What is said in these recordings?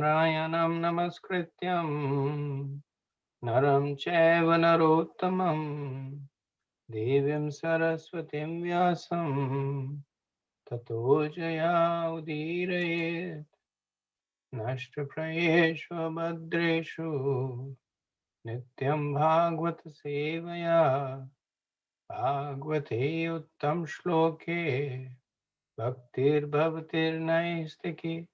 Narayanam namaskrityam naram chaiva narottamam devim saraswatim vyasam tato jaya udirayet nashtaprayeshu bhadreshu nityam bhagvat sevaya bhagvate uttam shloke bhaktir bhavatir naistiki.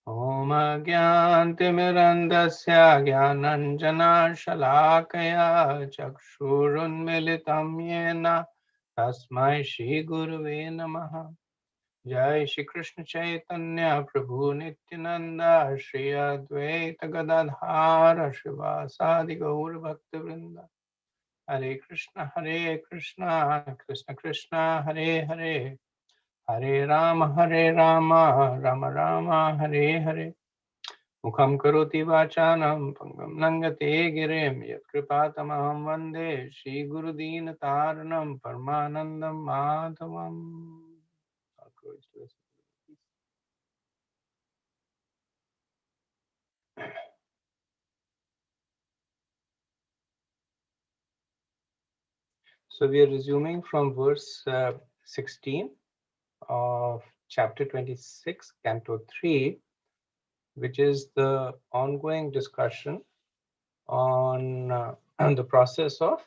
Om Agyantimirandasya Gyananjana-shalakaya Chakshurunmilitam Yena Tasmai Shri Guruve Namaha. Jai Shri Krishna Chaitanya Prabhu Nityananda Shri Advaita Gadadhara Shivasadi Gaur Bhaktivinoda. Hare Krishna Krishna Krishna Hare Hare Hare Rama Rama Rama Hare Hare. Mukham karoti vachanam pangam nangate girim yatkripatamaham vande Shri Guru Deen Taranam Parmanandam Madhavam. So we are resuming from verse 16 of chapter 26, canto 3, which is the ongoing discussion on the process of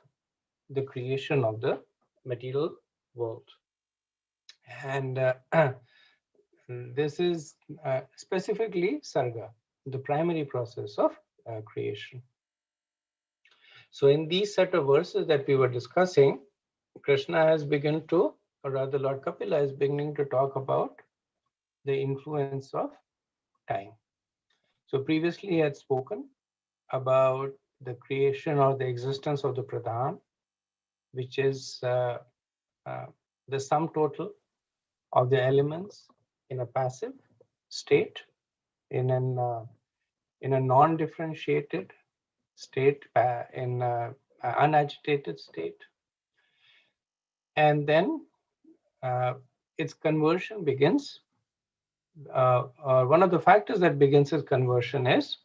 the creation of the material world. And this is specifically Sarga, the primary process of creation. So in these set of verses that we were discussing, Krishna has begun to, or rather Lord Kapila is beginning to talk about the influence of time. So previously he had spoken about the creation or the existence of the Pradhan, which is the sum total of the elements in a passive state, in a non-differentiated state, in an unagitated state, and then its conversion begins. One of the factors that begins its conversion is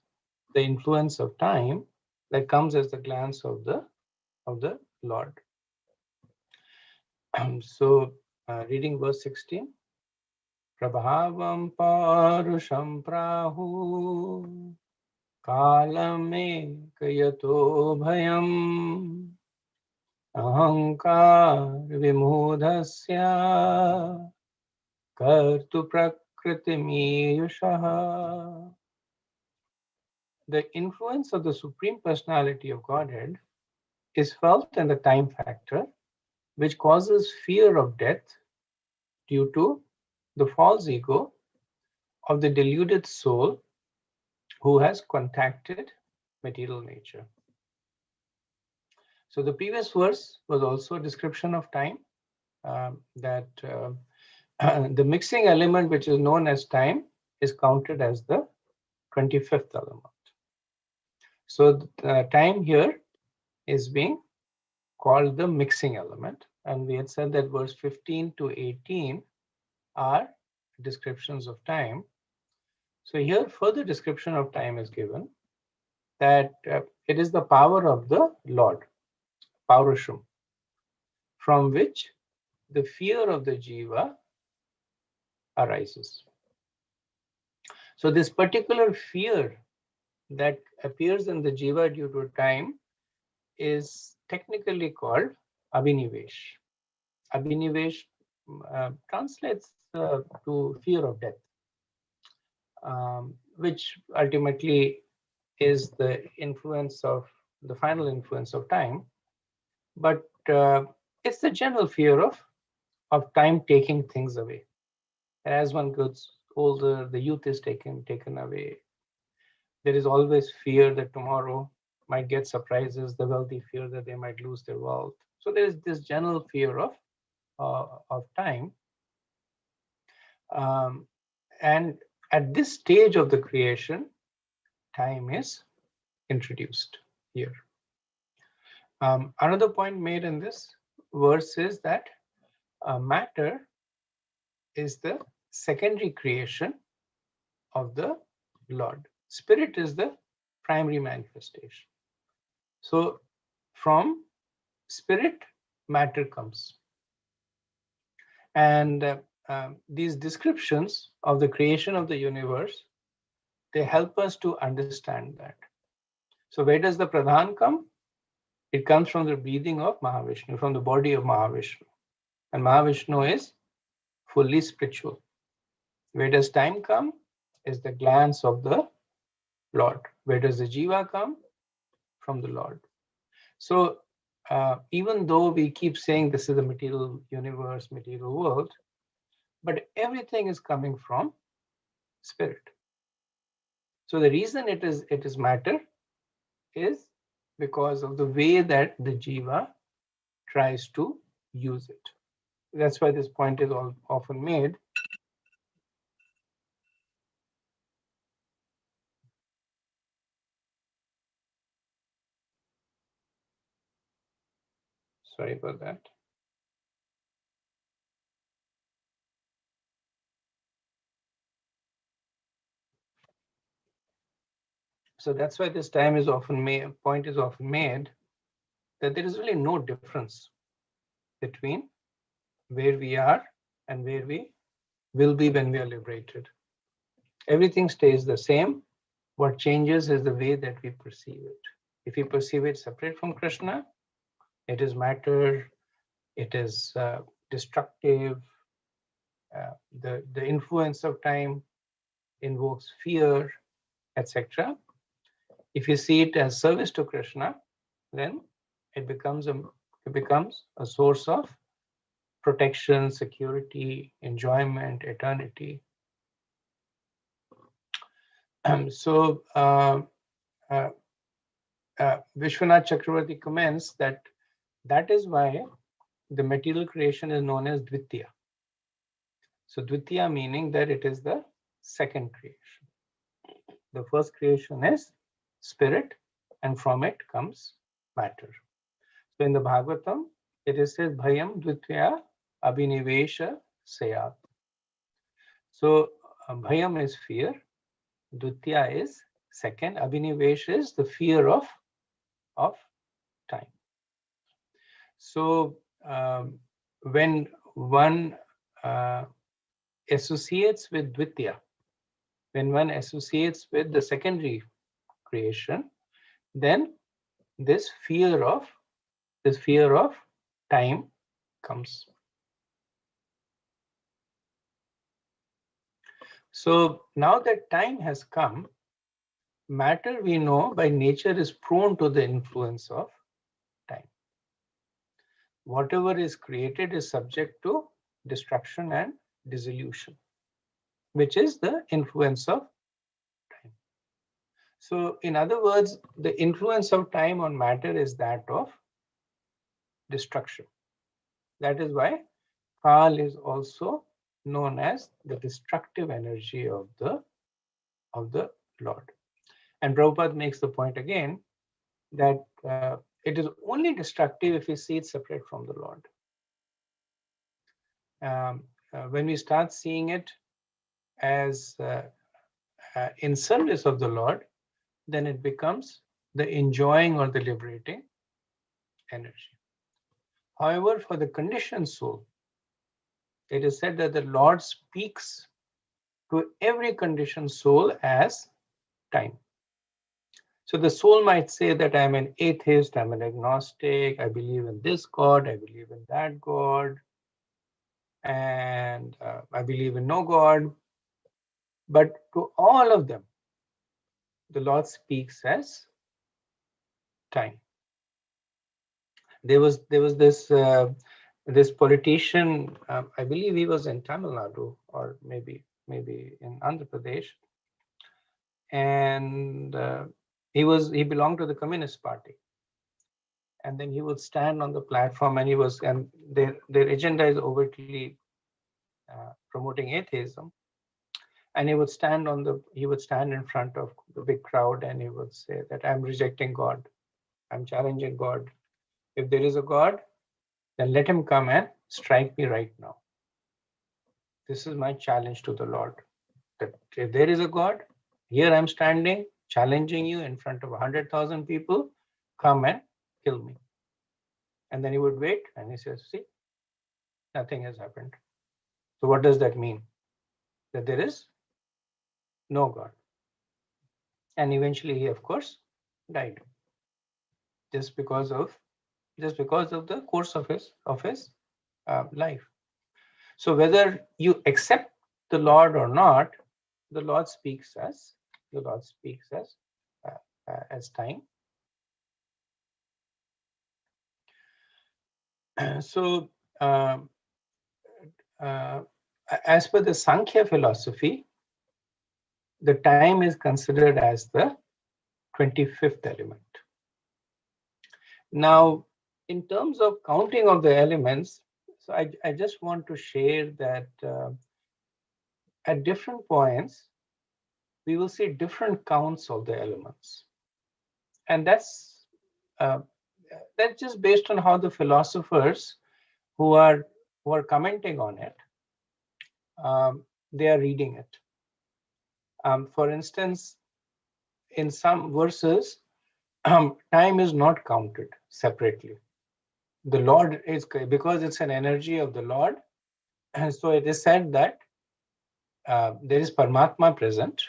the influence of time that comes as the glance of the Lord. So, reading verse 16. Prabhavam parusham prahu kalame kayato bhayam ahankar vimudhasya kartu prakritimiyushaha. The influence of the Supreme Personality of Godhead is felt in the time factor, which causes fear of death due to the false ego of the deluded soul who has contacted material nature. So the previous verse was also a description of time, that the mixing element, which is known as time, is counted as the 25th element. So time here is being called the mixing element. And we had said that verse 15 to 18 are descriptions of time. So here further description of time is given, that it is the power of the Lord, Paurusham, from which the fear of the jiva arises. So this particular fear that appears in the jiva due to time is technically called abhinivesh. Abhinivesh translates to fear of death, which ultimately is the influence of the final influence of time. But it's the general fear of time taking things away. As one gets older, the youth is taken away. There is always fear that tomorrow might get surprises. The wealthy fear that they might lose their wealth. So there is this general fear of time. And at this stage of the creation, time is introduced here. Another point made in this verse is that matter is the secondary creation of the Lord. Spirit is the primary manifestation. So from spirit, matter comes. And these descriptions of the creation of the universe, they help us to understand that. So where does the Pradhan come? It comes from the breathing of Mahavishnu, from the body of Mahavishnu. And Mahavishnu is fully spiritual. Where does time come? Is the glance of the Lord. Where does the Jiva come? From the Lord. So even though we keep saying this is the material universe, material world, but everything is coming from spirit. So the reason it is matter is because of the way that the Jiva tries to use it. That's why this point is often made. Sorry about that. So that's why this time is often made, point is often made that there is really no difference between where we are and where we will be when we are liberated. Everything stays the same. What changes is the way that we perceive it. If you perceive it separate from Krishna, it is matter, it is destructive. The influence of time invokes fear, etc. If you see it as service to Krishna, then it becomes a source of protection, security, enjoyment, eternity. So Vishwanath Chakravarti comments that is why the material creation is known as Dvitiya. So Dvitiya meaning that it is the second creation. The first creation is spirit, and from it comes matter. So in the Bhagavatam, it is said Bhayam Dvitiya Abhinivesha Sayat. So Bhayam is fear, Dvitiya is second, Abhinivesh is the fear of time. So when one associates with Dvitiya, when one associates with the secondary creation, then this fear of time comes. So now that time has come, matter we know by nature is prone to the influence of time. Whatever is created is subject to destruction and dissolution, which is the influence of time. So in other words, the influence of time on matter is that of destruction. That is why Kal is also known as the destructive energy of the Lord. And Prabhupada makes the point again that it is only destructive if we see it separate from the Lord. When we start seeing it as in service of the Lord, then it becomes the enjoying or the liberating energy. However, for the conditioned soul, it is said that the Lord speaks to every conditioned soul as time. So the soul might say that I'm an atheist, I'm an agnostic, I believe in this God, I believe in that God, and I believe in no God. But to all of them, the Lord speaks as time. There was this politician, I believe he was in Tamil Nadu or maybe in Andhra Pradesh, and he belonged to the Communist Party. And then he would stand on the platform, and their agenda is overtly promoting atheism. And he would stand in front of the big crowd, and he would say that I'm rejecting God, I'm challenging God. If there is a God, then let him come and strike me right now. This is my challenge to the Lord. That if there is a God, Here I'm standing, challenging you in front of 100,000 people, come and kill me. And then he would wait and he says, see, nothing has happened. So what does that mean? That there is no God. And eventually he, of course, died just because of the course of his life. So whether you accept the Lord or not, the Lord speaks as time. So as per the Sankhya philosophy, the time is considered as the 25th element. Now, in terms of counting of the elements, so I just want to share that at different points, we will see different counts of the elements. And that's just based on how the philosophers who are commenting on it, they are reading it. For instance, in some verses, time is not counted separately. The Lord is, because it's an energy of the Lord, and so it is said that there is Paramatma present,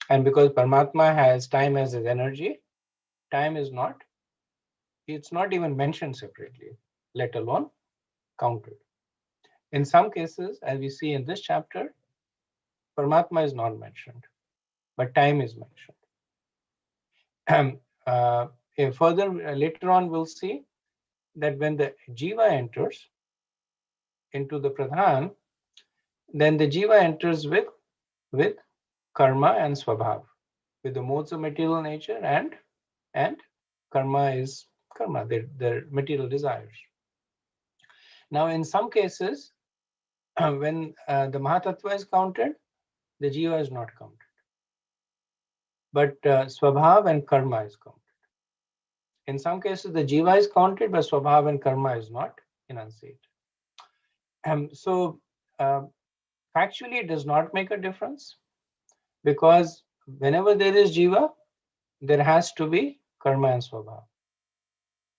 and because Paramatma has time as his energy, time is not, it's not even mentioned separately, let alone counted. In some cases, as we see in this chapter, Paramatma is not mentioned, but time is mentioned. Further, later on, we'll see that when the Jiva enters into the Pradhan, then the Jiva enters with karma and swabhav, with the modes of material nature, and karma is karma, their material desires. Now, in some cases, when the Mahatattva is counted, the Jiva is not counted. But swabhav and karma is counted. In some cases, the Jiva is counted, but swabhav and karma is not enunciated. So factually, it does not make a difference, because whenever there is Jiva, there has to be karma and swabhav.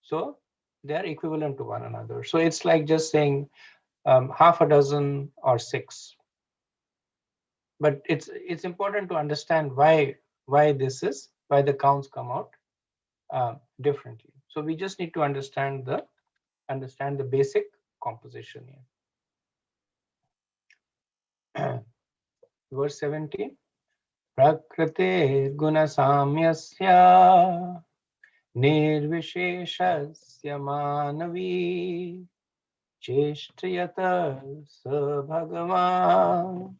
So they are equivalent to one another. So it's like just saying half a dozen or six. But it's important to understand why the counts come out differently. So we just need to understand the basic composition here. Verse 17. Prakrite gunasamyasya nirvisheshasya manavi cheshtayata sa bhagavan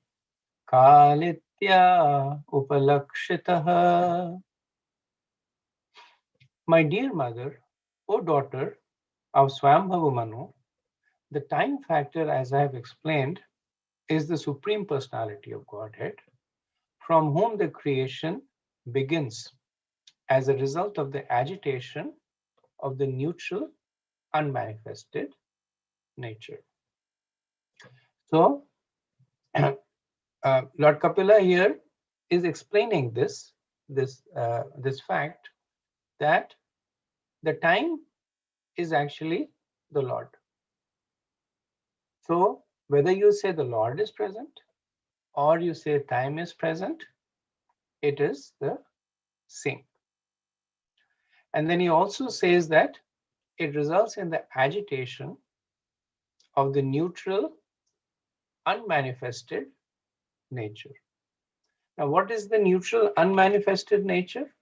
kalitya upalakshitah. My dear mother, O daughter of Swambhavu Manu, the time factor, as I have explained, is the Supreme Personality of Godhead, from whom the creation begins as a result of the agitation of the neutral, unmanifested nature. So, Lord Kapila here is explaining this fact that the time is actually the Lord. So whether you say the Lord is present or you say time is present, it is the same. And then he also says that it results in the agitation of the neutral, unmanifested nature. Now, what is the neutral, unmanifested nature?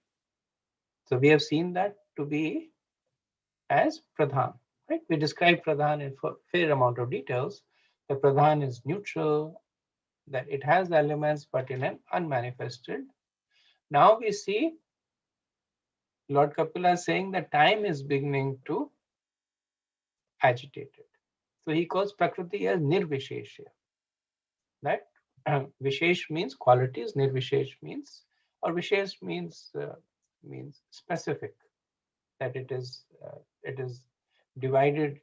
So we have seen that to be as Pradhan, right? We describe Pradhan in a fair amount of details. The Pradhan is neutral, that it has elements, but in an unmanifested. Now we see Lord Kapila saying that time is beginning to agitate it. So he calls Prakriti as Nirvisheshya. That Vishesh means qualities, Nirvishesh means, or Vishesh means specific, that it is divided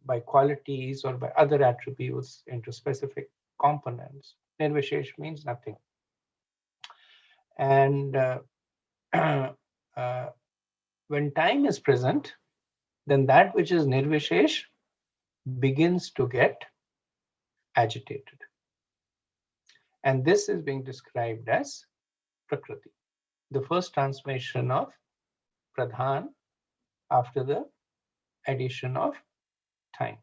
by qualities or by other attributes into specific components. Nirvishesh means nothing. And when time is present, then that which is nirvishesh begins to get agitated. And this is being described as Prakriti, the first transformation of Pradhan after the addition of time.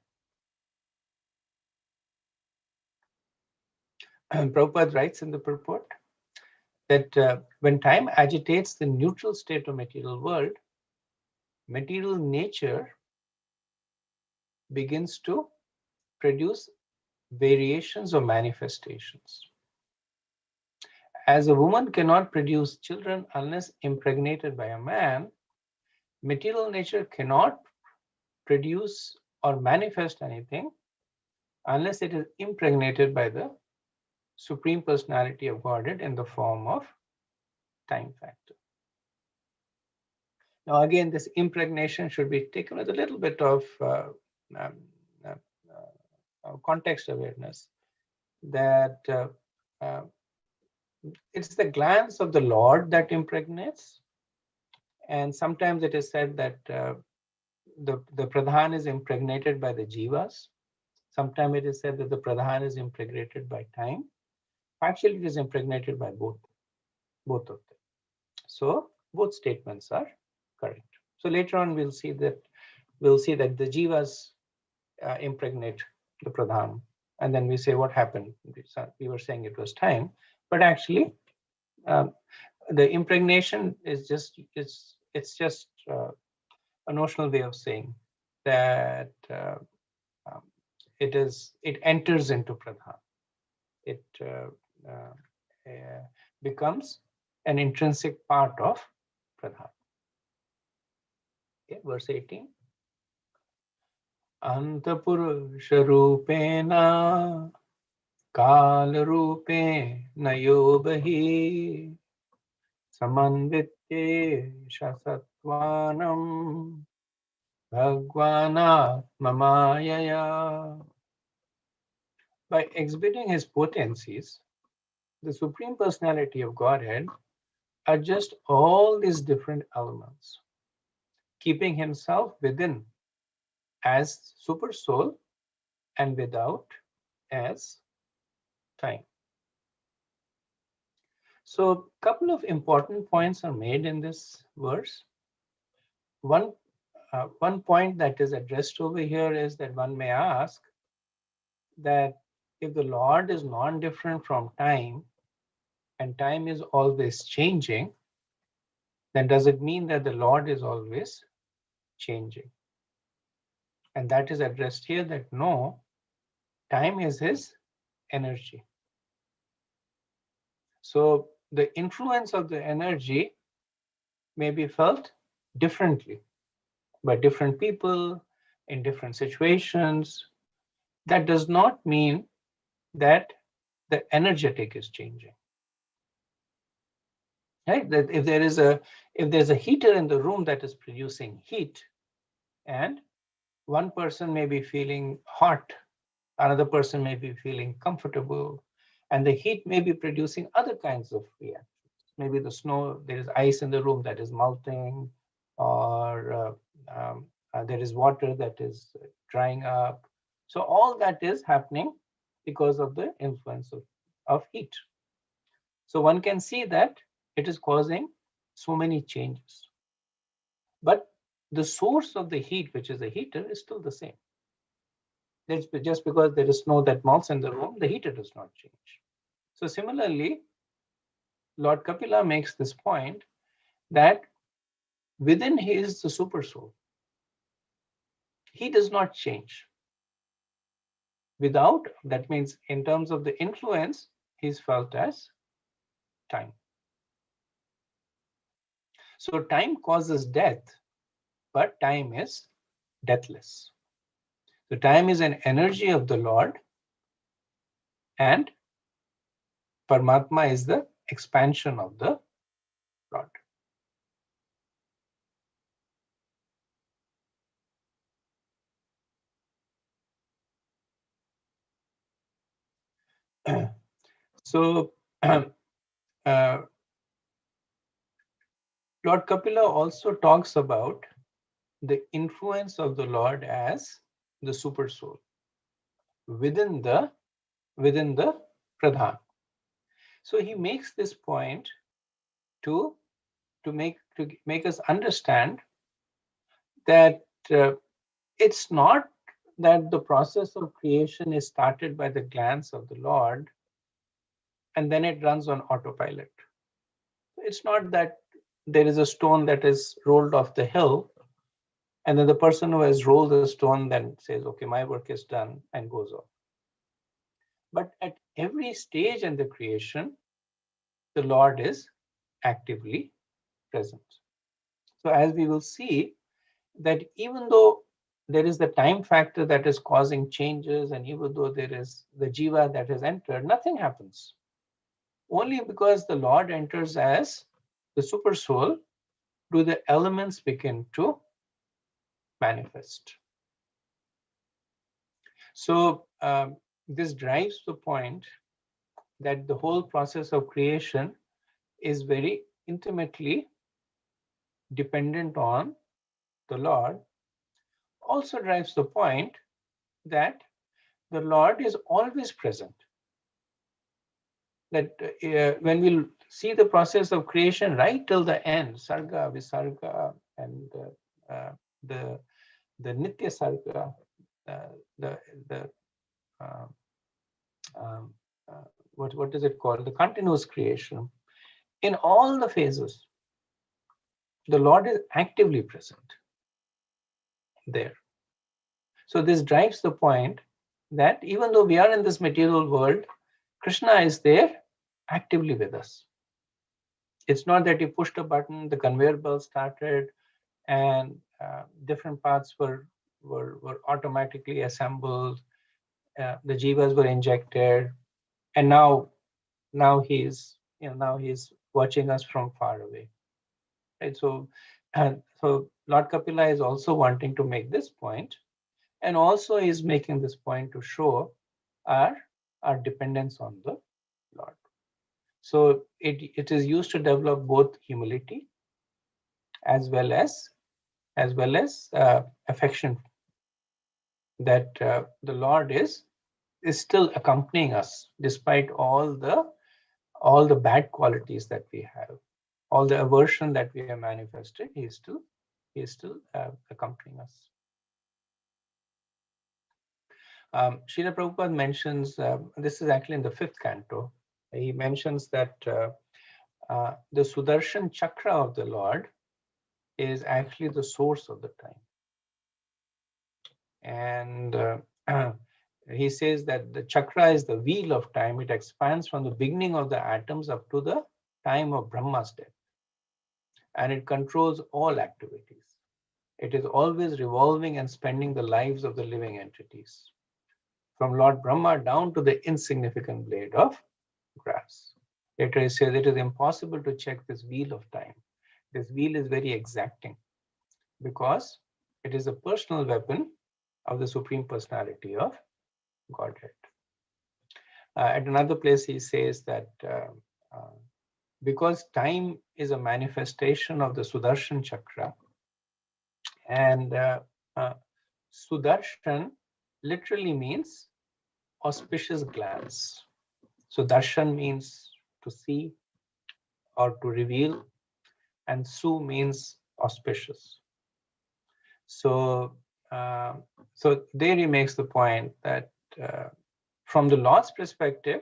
Prabhupada writes in the purport that when time agitates the neutral state of material world, material nature begins to produce variations or manifestations. As a woman cannot produce children unless impregnated by a man, material nature cannot produce or manifest anything unless it is impregnated by the Supreme Personality of Godhead in the form of time factor. Now, again, this impregnation should be taken with a little bit of context awareness, that it's the glance of the Lord that impregnates. And sometimes it is said that the Pradhan is impregnated by the Jivas. Sometimes it is said that the Pradhan is impregnated by time. Actually, it is impregnated by both of them. So both statements are correct. So later on, we'll see that the Jivas impregnate the Pradhan, and then we say what happened. We were saying it was time, but actually the impregnation is just a notional way of saying that it enters into Pradhan. It becomes an intrinsic part of Pradhan. Okay, verse 18. Antapurusha rupena kal rupena yobahi samanvitye shasatvanam bhagvanat mamayaya. By exhibiting his potencies, the Supreme Personality of Godhead adjusts all these different elements, keeping himself within as super soul and without as time. So a couple of important points are made in this verse. One point that is addressed over here is that one may ask that if the Lord is non-different from time and time is always changing, then does it mean that the Lord is always changing? And that is addressed here that no, time is his energy. So the influence of the energy may be felt differently by different people in different situations. That does not mean that the energetic is changing. Right? That if there's a heater in the room that is producing heat, and one person may be feeling hot, another person may be feeling comfortable, and the heat may be producing other kinds of reactions. Maybe the snow, there is ice in the room that is melting, or there is water that is drying up. So all that is happening because of the influence of heat. So one can see that it is causing so many changes. But the source of the heat, which is the heater, is still the same. Just because there is snow that melts in the room, the heater does not change. So similarly, Lord Kapila makes this point that within he is the super soul. He does not change. Without, that means in terms of the influence, he is felt as time. So time causes death, but time is deathless. So time is an energy of the Lord, and Paramatma is the expansion of the Lord. So Lord Kapila also talks about the influence of the Lord as the super soul within the Pradhan. So he makes this point to make us understand that it's not that the process of creation is started by the glance of the Lord and then it runs on autopilot. It's not that there is a stone that is rolled off the hill and then the person who has rolled the stone then says, okay, my work is done, and goes off. But at every stage in the creation, the Lord is actively present. So as we will see, that even though there is the time factor that is causing changes, and even though there is the jiva that has entered, nothing happens. Only because the Lord enters as the super soul do the elements begin to manifest. So this drives the point that the whole process of creation is very intimately dependent on the Lord. Also drives the point that the Lord is always present. That when we see the process of creation right till the end, Sarga, Visarga, and the Nitya Sarga, the what is it called? The continuous creation. In all the phases, the Lord is actively present there. So this drives the point that even though we are in this material world, Krishna is there actively with us. It's not that he pushed a button, the conveyor belt started, and different parts were automatically assembled. The jivas were injected, and now he's watching us from far away. Right? So Lord Kapila is also wanting to make this point, and also is making this point to show our dependence on the Lord. So it is used to develop both humility as well as affection, that the Lord is still accompanying us despite all the bad qualities that we have, all the aversion that we have manifested. He is still accompanying us. Srila Prabhupada mentions, this is actually in the 5th canto, he mentions that the Sudarshan Chakra of the Lord is actually the source of the time. And he says that the chakra is the wheel of time. It expands from the beginning of the atoms up to the time of Brahma's death. And it controls all activities. It is always revolving and spending the lives of the living entities, from Lord Brahma down to the insignificant blade of grass. Later he says it is impossible to check this wheel of time. This wheel is very exacting because it is a personal weapon of the Supreme Personality of Godhead. At another place he says that because time is a manifestation of the Sudarshan Chakra, and Sudarshan literally means auspicious glance. So darshan means to see or to reveal, and su means auspicious. So so there he makes the point that from the Lord's perspective,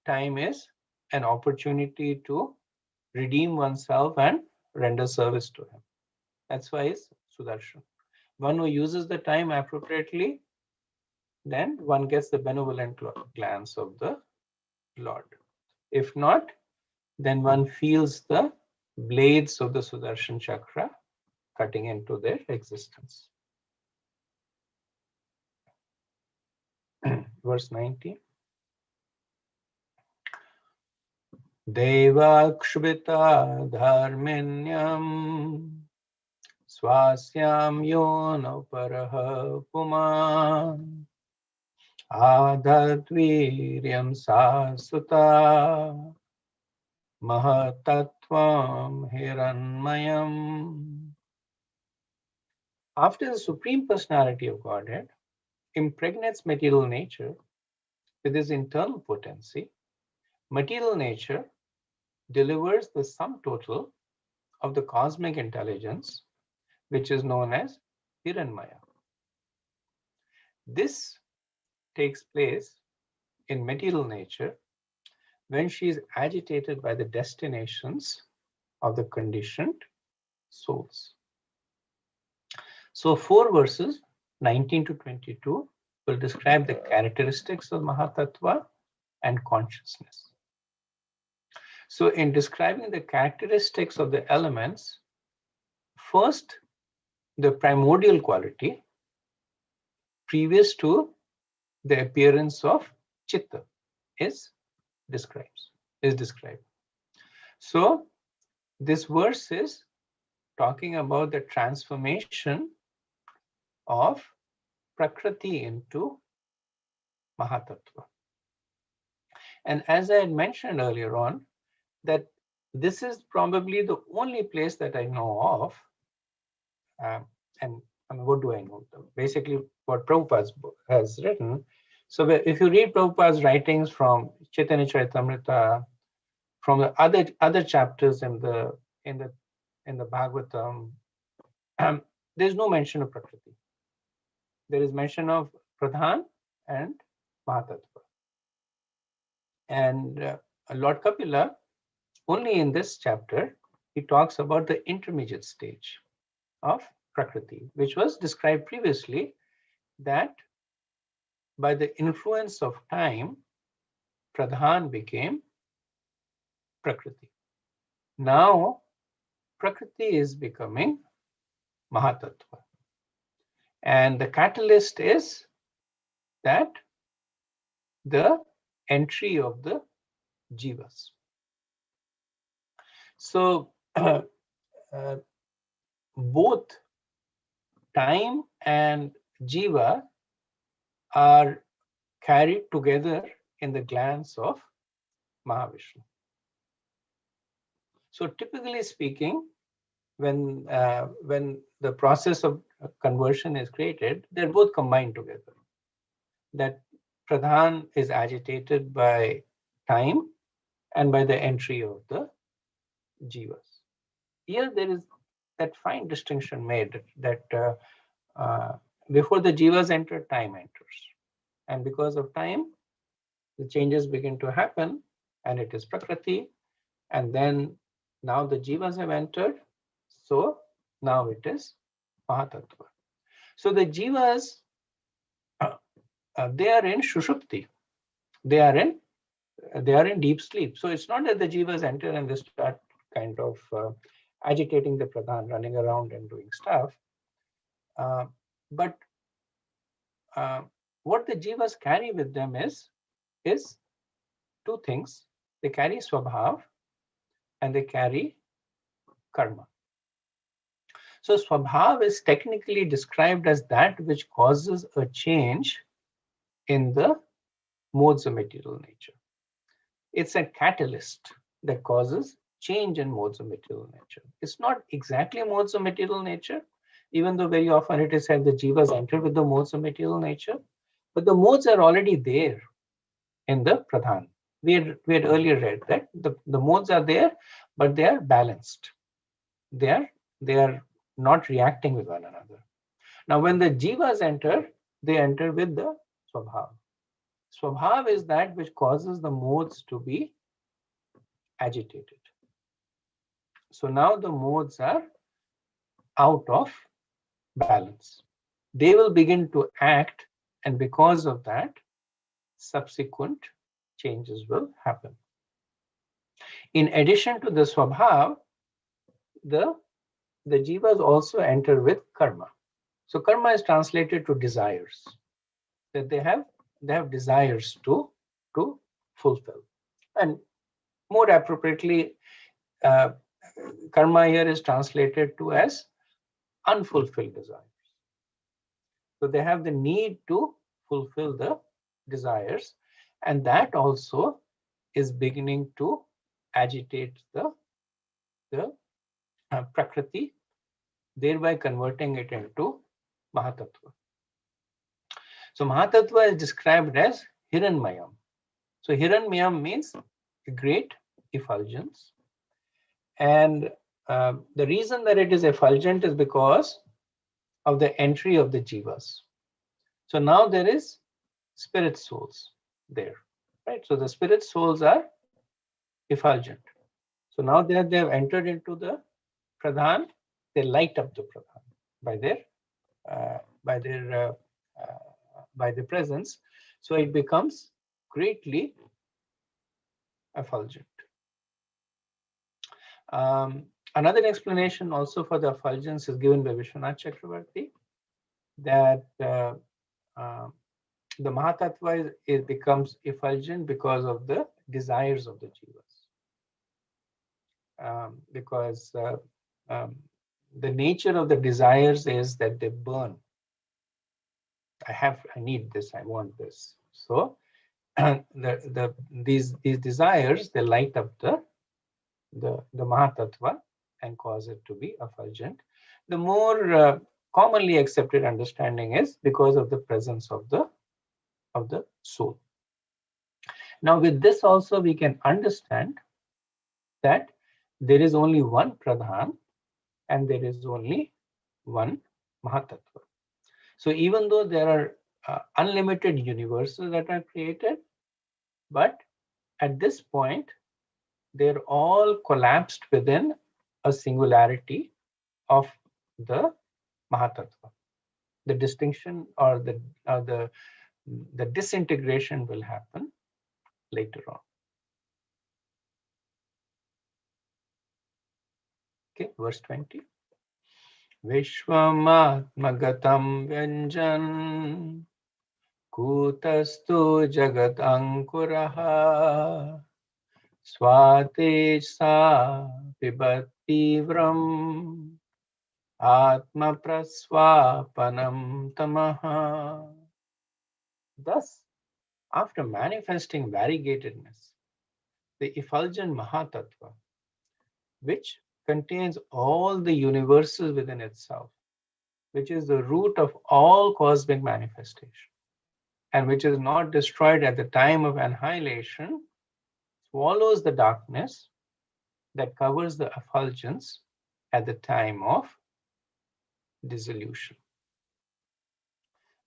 time is an opportunity to redeem oneself and render service to him. That's why it's Sudarshan. One who uses the time appropriately, then one gets the benevolent glance of the Lord. If not, then one feels the blades of the Sudarshan Chakra cutting into their existence. Verse 90. Devakshvita dharminyam swasyam yono paraha puman adadviryam sasuta mahatat Tvam Hiranmayam. After the Supreme Personality of Godhead impregnates material nature with his internal potency, material nature delivers the sum total of the cosmic intelligence, which is known as Hiranmaya. This takes place in material nature when she is agitated by the destinations of the conditioned souls. So 4 verses 19 to 22 will describe the characteristics of Mahatattva and consciousness. So in describing the characteristics of the elements, first the primordial quality previous to the appearance of Chitta is described. So this verse is talking about the transformation of Prakriti into Mahatattva. And as I had mentioned earlier on, that this is probably the only place that I know of, and what do I know? Basically, what Prabhupada has written. So if you read Prabhupada's writings from Chaitanya Charitamrita, from the other chapters in the Bhagavatam, there's no mention of Prakriti. There is mention of Pradhan and Mahatattva. And Lord Kapila, only in this chapter, he talks about the intermediate stage of Prakriti, which was described previously, that by the influence of time, Pradhan became Prakriti. Now, Prakriti is becoming Mahatattva. And the catalyst is that the entry of the jivas. So both time and jiva are carried together in the glands of Mahavishnu. So typically speaking, when the process of conversion is created, they're both combined together. That Pradhan is agitated by time and by the entry of the jivas. Here there is that fine distinction made that before the jivas enter, time enters. And because of time, the changes begin to happen, and it is Prakriti. And then now the jivas have entered, so now it is Mahatattva. So the jivas, they are in Shushupti. They are in deep sleep. So it's not that the jivas enter and they start kind of agitating the pradhan, running around and doing stuff. But what the jivas carry with them is two things. They carry swabhav and they carry karma. So swabhav is technically described as that which causes a change in the modes of material nature. It's a catalyst that causes change in modes of material nature. It's not exactly modes of material nature, even though very often it is said the jivas enter with the modes of material nature, but the modes are already there in the pradhan. We had earlier read that the modes are there, but they are balanced. They are not reacting with one another. Now, when the jivas enter, they enter with the swabhav. Swabhav is that which causes the modes to be agitated. So now the modes are out of balance. They will begin to act, and because of that, subsequent changes will happen. In addition to the swabhav, the jivas also enter with karma. So karma is translated to desires, that they have desires to fulfill. And more appropriately, karma here is translated to as unfulfilled desires. So they have the need to fulfill the desires, and that also is beginning to agitate the the Prakriti, thereby converting it into Mahatattva. So Mahatattva is described as Hiranmayam. So Hiranmayam means a great effulgence. And the reason that it is effulgent is because of the entry of the jivas. So now there is spirit souls there, right? So the spirit souls are effulgent. So now that they have entered into the pradhan, they light up the pradhan by their uh, by their by the presence. So it becomes greatly effulgent. Another explanation also for the effulgence is given by Vishwanath Chakravarti, that the Mahatattva it becomes effulgent because of the desires of the jivas. Because the nature of the desires is that they burn. I need this, I want this. So these desires, they light up the Mahatattva and cause it to be effulgent. The more commonly accepted understanding is because of the presence of the soul. Now with this also we can understand that there is only one pradhan and there is only one Mahatattva. So even though there are unlimited universes that are created, but at this point they're all collapsed within a singularity of the Mahatattva. The distinction or the disintegration will happen later on. Okay, verse 20. Vishwamatmagatam vyanjan kutastu jagat ankuraha swatesa pibattivram atma praswapanam tamaha. Thus, after manifesting variegatedness, the effulgent Mahatattva, which contains all the universes within itself, which is the root of all cosmic manifestation, and which is not destroyed at the time of annihilation, swallows the darkness that covers the effulgence at the time of dissolution.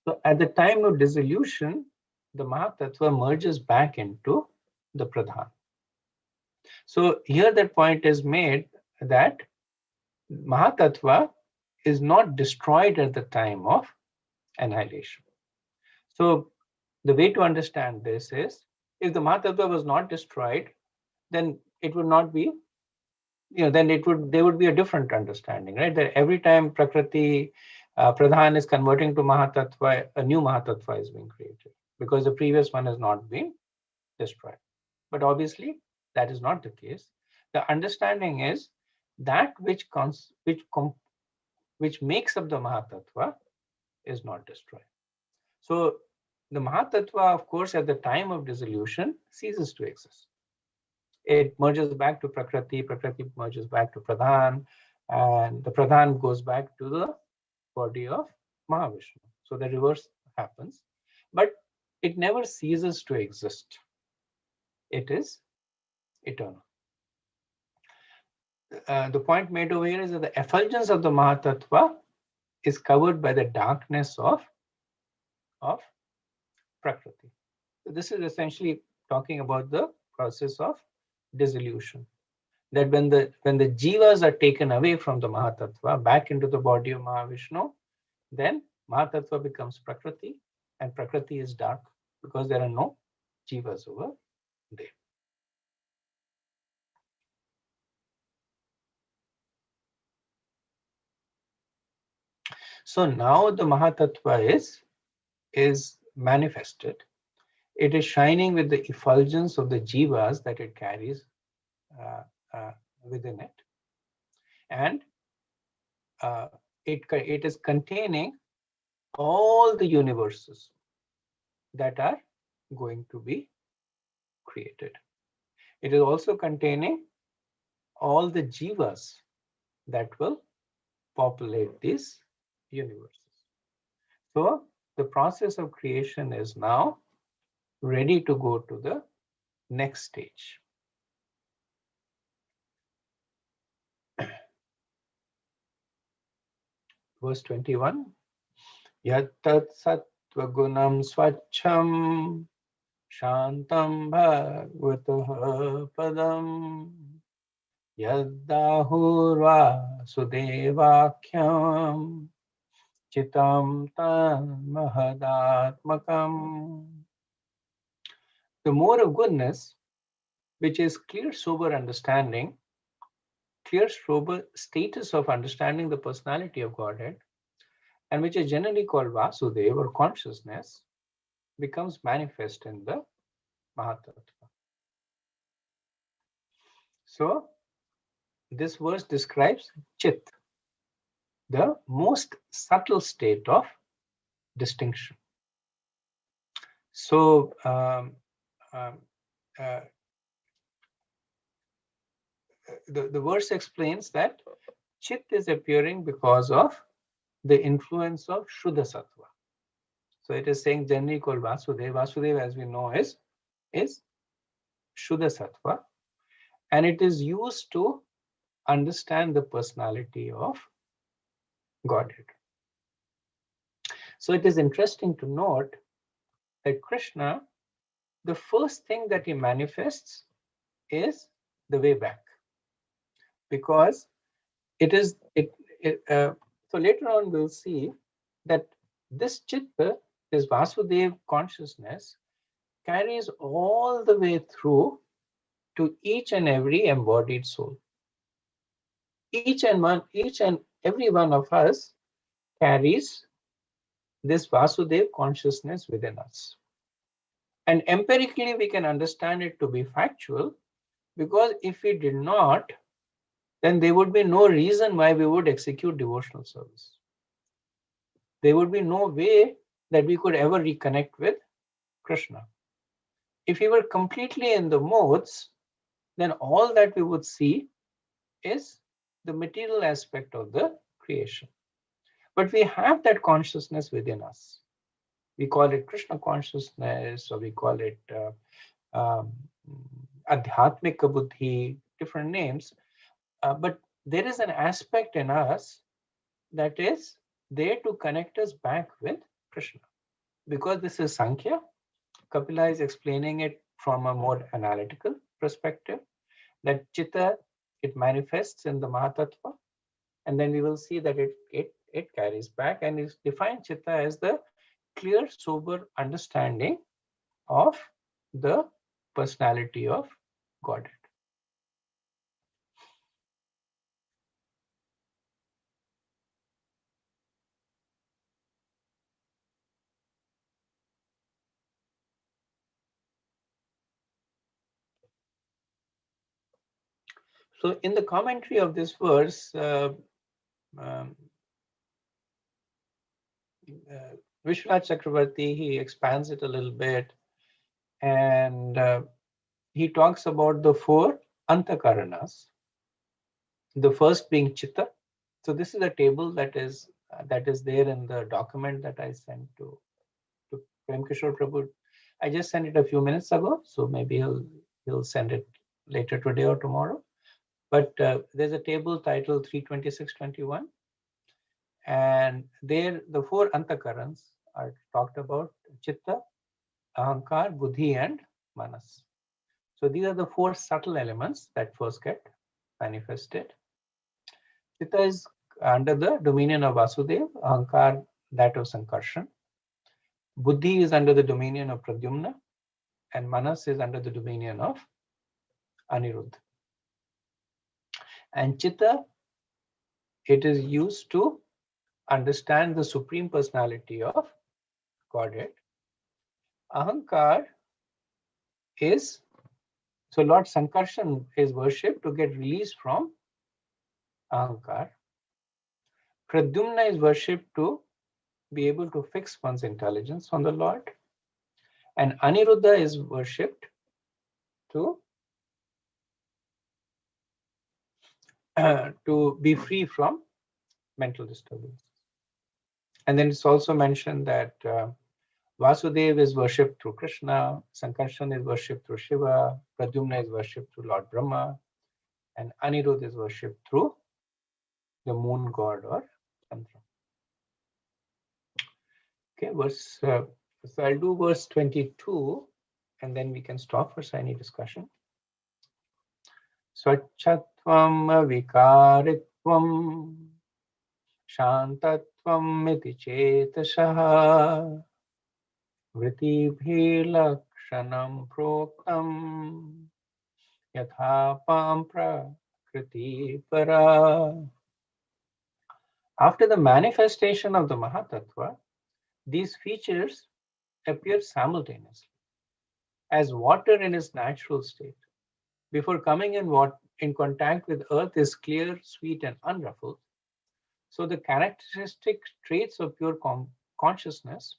So at the time of dissolution, the Mahatattva merges back into the Pradhan. So here that point is made that Mahatattva is not destroyed at the time of annihilation. So the way to understand this is, if the Mahatattva was not destroyed, then it would not be, then there would be a different understanding, right? That every time Prakriti Pradhan is converting to Mahatattva, a new Mahatattva is being created because the previous one has not been destroyed. But obviously, that is not the case. The understanding is that which makes up the Mahatattva is not destroyed. So the Mahatattva, of course, at the time of dissolution ceases to exist. It merges back to Prakriti, Prakriti merges back to Pradhan, and the Pradhan goes back to the body of Mahavishnu. So the reverse happens, but it never ceases to exist. It is eternal. The point made over here is that the effulgence of the Mahatattva is covered by the darkness of Prakriti. So this is essentially talking about the process of dissolution. That when the jivas are taken away from the Mahatattva back into the body of Mahavishnu, then Mahatattva becomes Prakriti, and Prakriti is dark because there are no jivas over there. So now the Mahatattva is manifested. It is shining with the effulgence of the jivas that it carries within it, and it is containing all the universes that are going to be created. It is also containing all the jivas that will populate these universes. So the process of creation is now ready to go to the next stage. Verse 21. Yattat sattvagunam swachham shantam bhagavataha padam yaddahurva sudevakhyam chitam tan mahadatmakam. The more of goodness, which is clear, sober understanding, clear, sober status of understanding the personality of Godhead, and which is generally called Vasudeva or consciousness, becomes manifest in the Mahatattva. So, this verse describes Chit, the most subtle state of distinction. So, the verse explains that Chit is appearing because of the influence of Shuddha Sattva. So it is saying generally called Vasudeva. Vasudeva, as we know, is Shuddha Sattva, and it is used to understand the personality of Godhead. So it is interesting to note that Krishna, the first thing that he manifests is the way back, because so later on we'll see that this Chitta, this Vasudeva consciousness, carries all the way through to each and every embodied soul. Each and every one of us carries this Vasudeva consciousness within us. And empirically, we can understand it to be factual, because if we did not, then there would be no reason why we would execute devotional service. There would be no way that we could ever reconnect with Krishna. If we were completely in the modes, then all that we would see is the material aspect of the creation. But we have that consciousness within us. We call it Krishna consciousness, or we call it Adhyatmika Buddhi, different names. But there is an aspect in us that is there to connect us back with Krishna. Because this is Sankhya, Kapila is explaining it from a more analytical perspective, that Chitta, it manifests in the Mahatattva, and then we will see that it carries back, and is defined Chitta as the clear, sober understanding of the personality of Godhead. So in the commentary of this verse, Vishwanath Chakravarti, he expands it a little bit, and he talks about the four antakaranas. The first being Chitta. So this is a table that is there in the document that I sent to Prem Kishore Prabhu. I just sent it a few minutes ago, so maybe he'll send it later today or tomorrow. But there's a table titled 32621, and there the four antakarans are talked about: Chitta, Ahankar, Buddhi, and Manas. So these are the four subtle elements that first get manifested. Chitta is under the dominion of Vasudeva, Ahankar that of Sankarshan. Buddhi is under the dominion of Pradyumna, and Manas is under the dominion of Aniruddha. And Chitta, it is used to understand the Supreme Personality of Godhead. Ahankar is, so Lord Sankarshan is worshipped to get released from Ahankar. Pradyumna is worshipped to be able to fix one's intelligence on the Lord. And Aniruddha is worshipped to to be free from mental disturbance. And then it's also mentioned that Vasudev is worshipped through Krishna, Sankarshan is worshipped through Shiva, Pradyumna is worshipped through Lord Brahma, and Anirudh is worshipped through the moon god or Chandra. Okay, so I'll do verse 22, and then we can stop for any discussion. Swachhatvam vikaritvam shantatvam iti chetasah vritibhi lakshanam proktam yatha pam prakriti para. After the manifestation of the Mahatattva, these features appear simultaneously as water in its natural state. Before coming in contact with earth is clear, sweet, and unruffled. So the characteristic traits of pure consciousness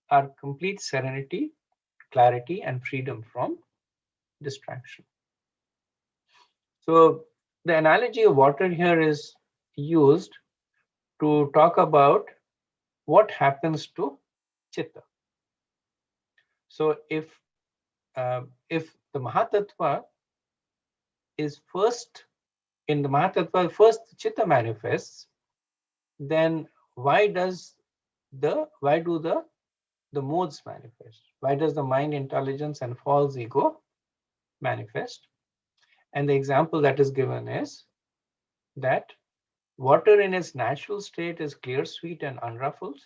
are complete serenity, clarity, and freedom from distraction. So the analogy of water here is used to talk about what happens to chitta. So if the Mahatattva is first, in the Mahatattva, first chitta manifests, then why do the modes manifest? Why does the mind, intelligence, and false ego manifest? And the example that is given is that water in its natural state is clear, sweet, and unruffled.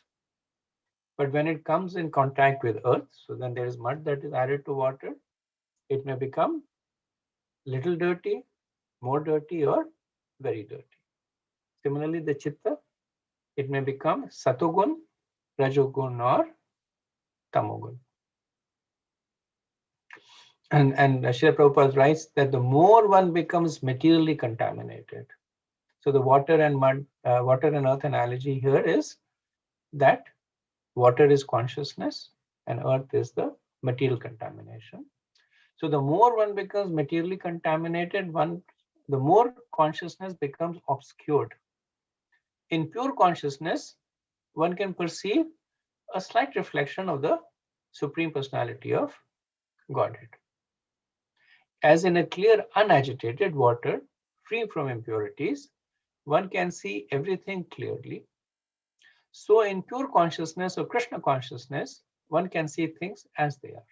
But when it comes in contact with earth, so then there is mud that is added to water, it may become little dirty, more dirty, or very dirty. Similarly, the chitta, it may become satogun, rajogun, or tamogun. And Srila Prabhupada writes that the more one becomes materially contaminated. So the water and earth analogy here is that water is consciousness and earth is the material contamination. So the more one becomes materially contaminated, the more consciousness becomes obscured. In pure consciousness, one can perceive a slight reflection of the Supreme Personality of Godhead. As in a clear, unagitated water, free from impurities, one can see everything clearly. So in pure consciousness or Krishna consciousness, one can see things as they are.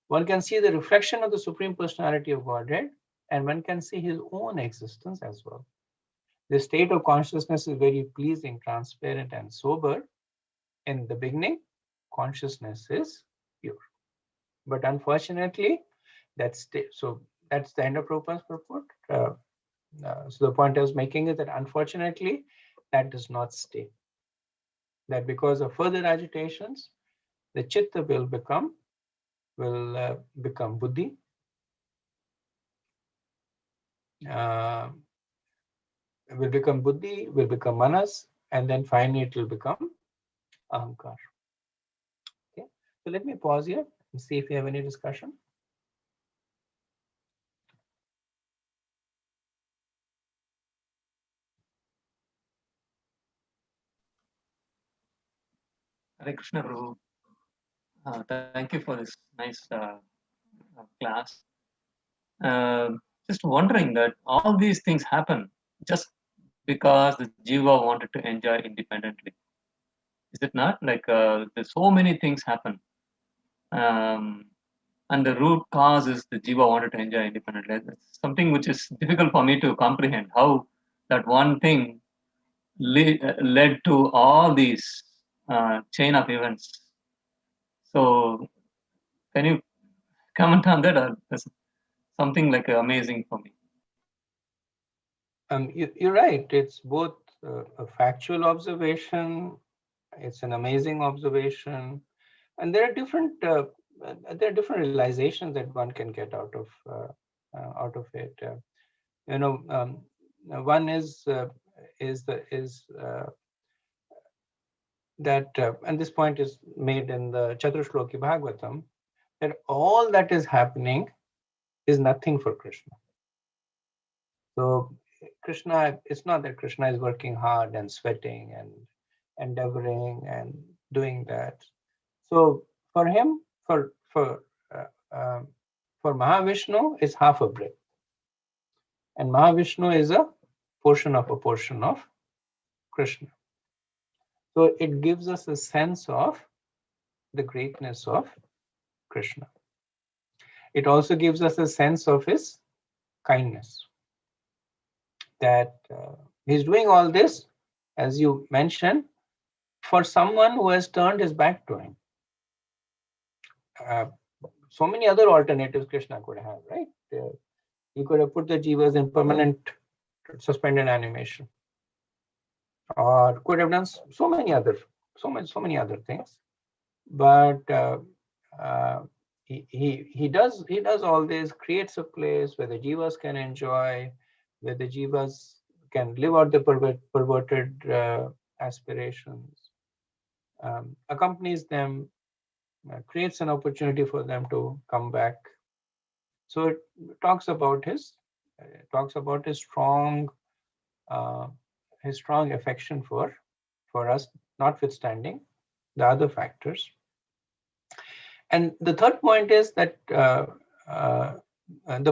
One can see the reflection of the Supreme Personality of Godhead, and one can see his own existence as well. The state of consciousness is very pleasing, transparent, and sober. In the beginning, consciousness is pure. But unfortunately, that's the end of Prabhupada's purport. So the point I was making is that unfortunately, that does not stay. That because of further agitations, the chitta will become buddhi, will become manas, and then finally it will become ahankar. Okay, so let me pause here and see if you have any discussion. Hare Krishna Prabhu. Thank you for this nice class. Just wondering that all these things happen just because the jiva wanted to enjoy independently. Is it not? Like there's so many things happen. And the root cause is the jiva wanted to enjoy independently. It's something which is difficult for me to comprehend, how that one thing led to all these chain of events. So can you comment on that? Or that's something like amazing for me. You're right. It's both a factual observation. It's an amazing observation, and there are different realizations that one can get out of it. One is that, and this point is made in the Chaturshloki Bhagavatam, that all that is happening is nothing for Krishna. So Krishna, it's not that Krishna is working hard and sweating and endeavoring and doing that. So for him, for Mahavishnu is half a breath, and Mahavishnu is a portion of Krishna. So it gives us a sense of the greatness of Krishna. It also gives us a sense of his kindness, that he's doing all this, as you mentioned, for someone who has turned his back to him. So many other alternatives Krishna could have, right? He could have put the jivas in permanent suspended animation, or could have done so many other things. But he does all this, creates a place where the jivas can enjoy, where the jivas can live out the perverted aspirations, accompanies them, creates an opportunity for them to come back. So it talks about his strong affection for us, notwithstanding the other factors. And the third point is that the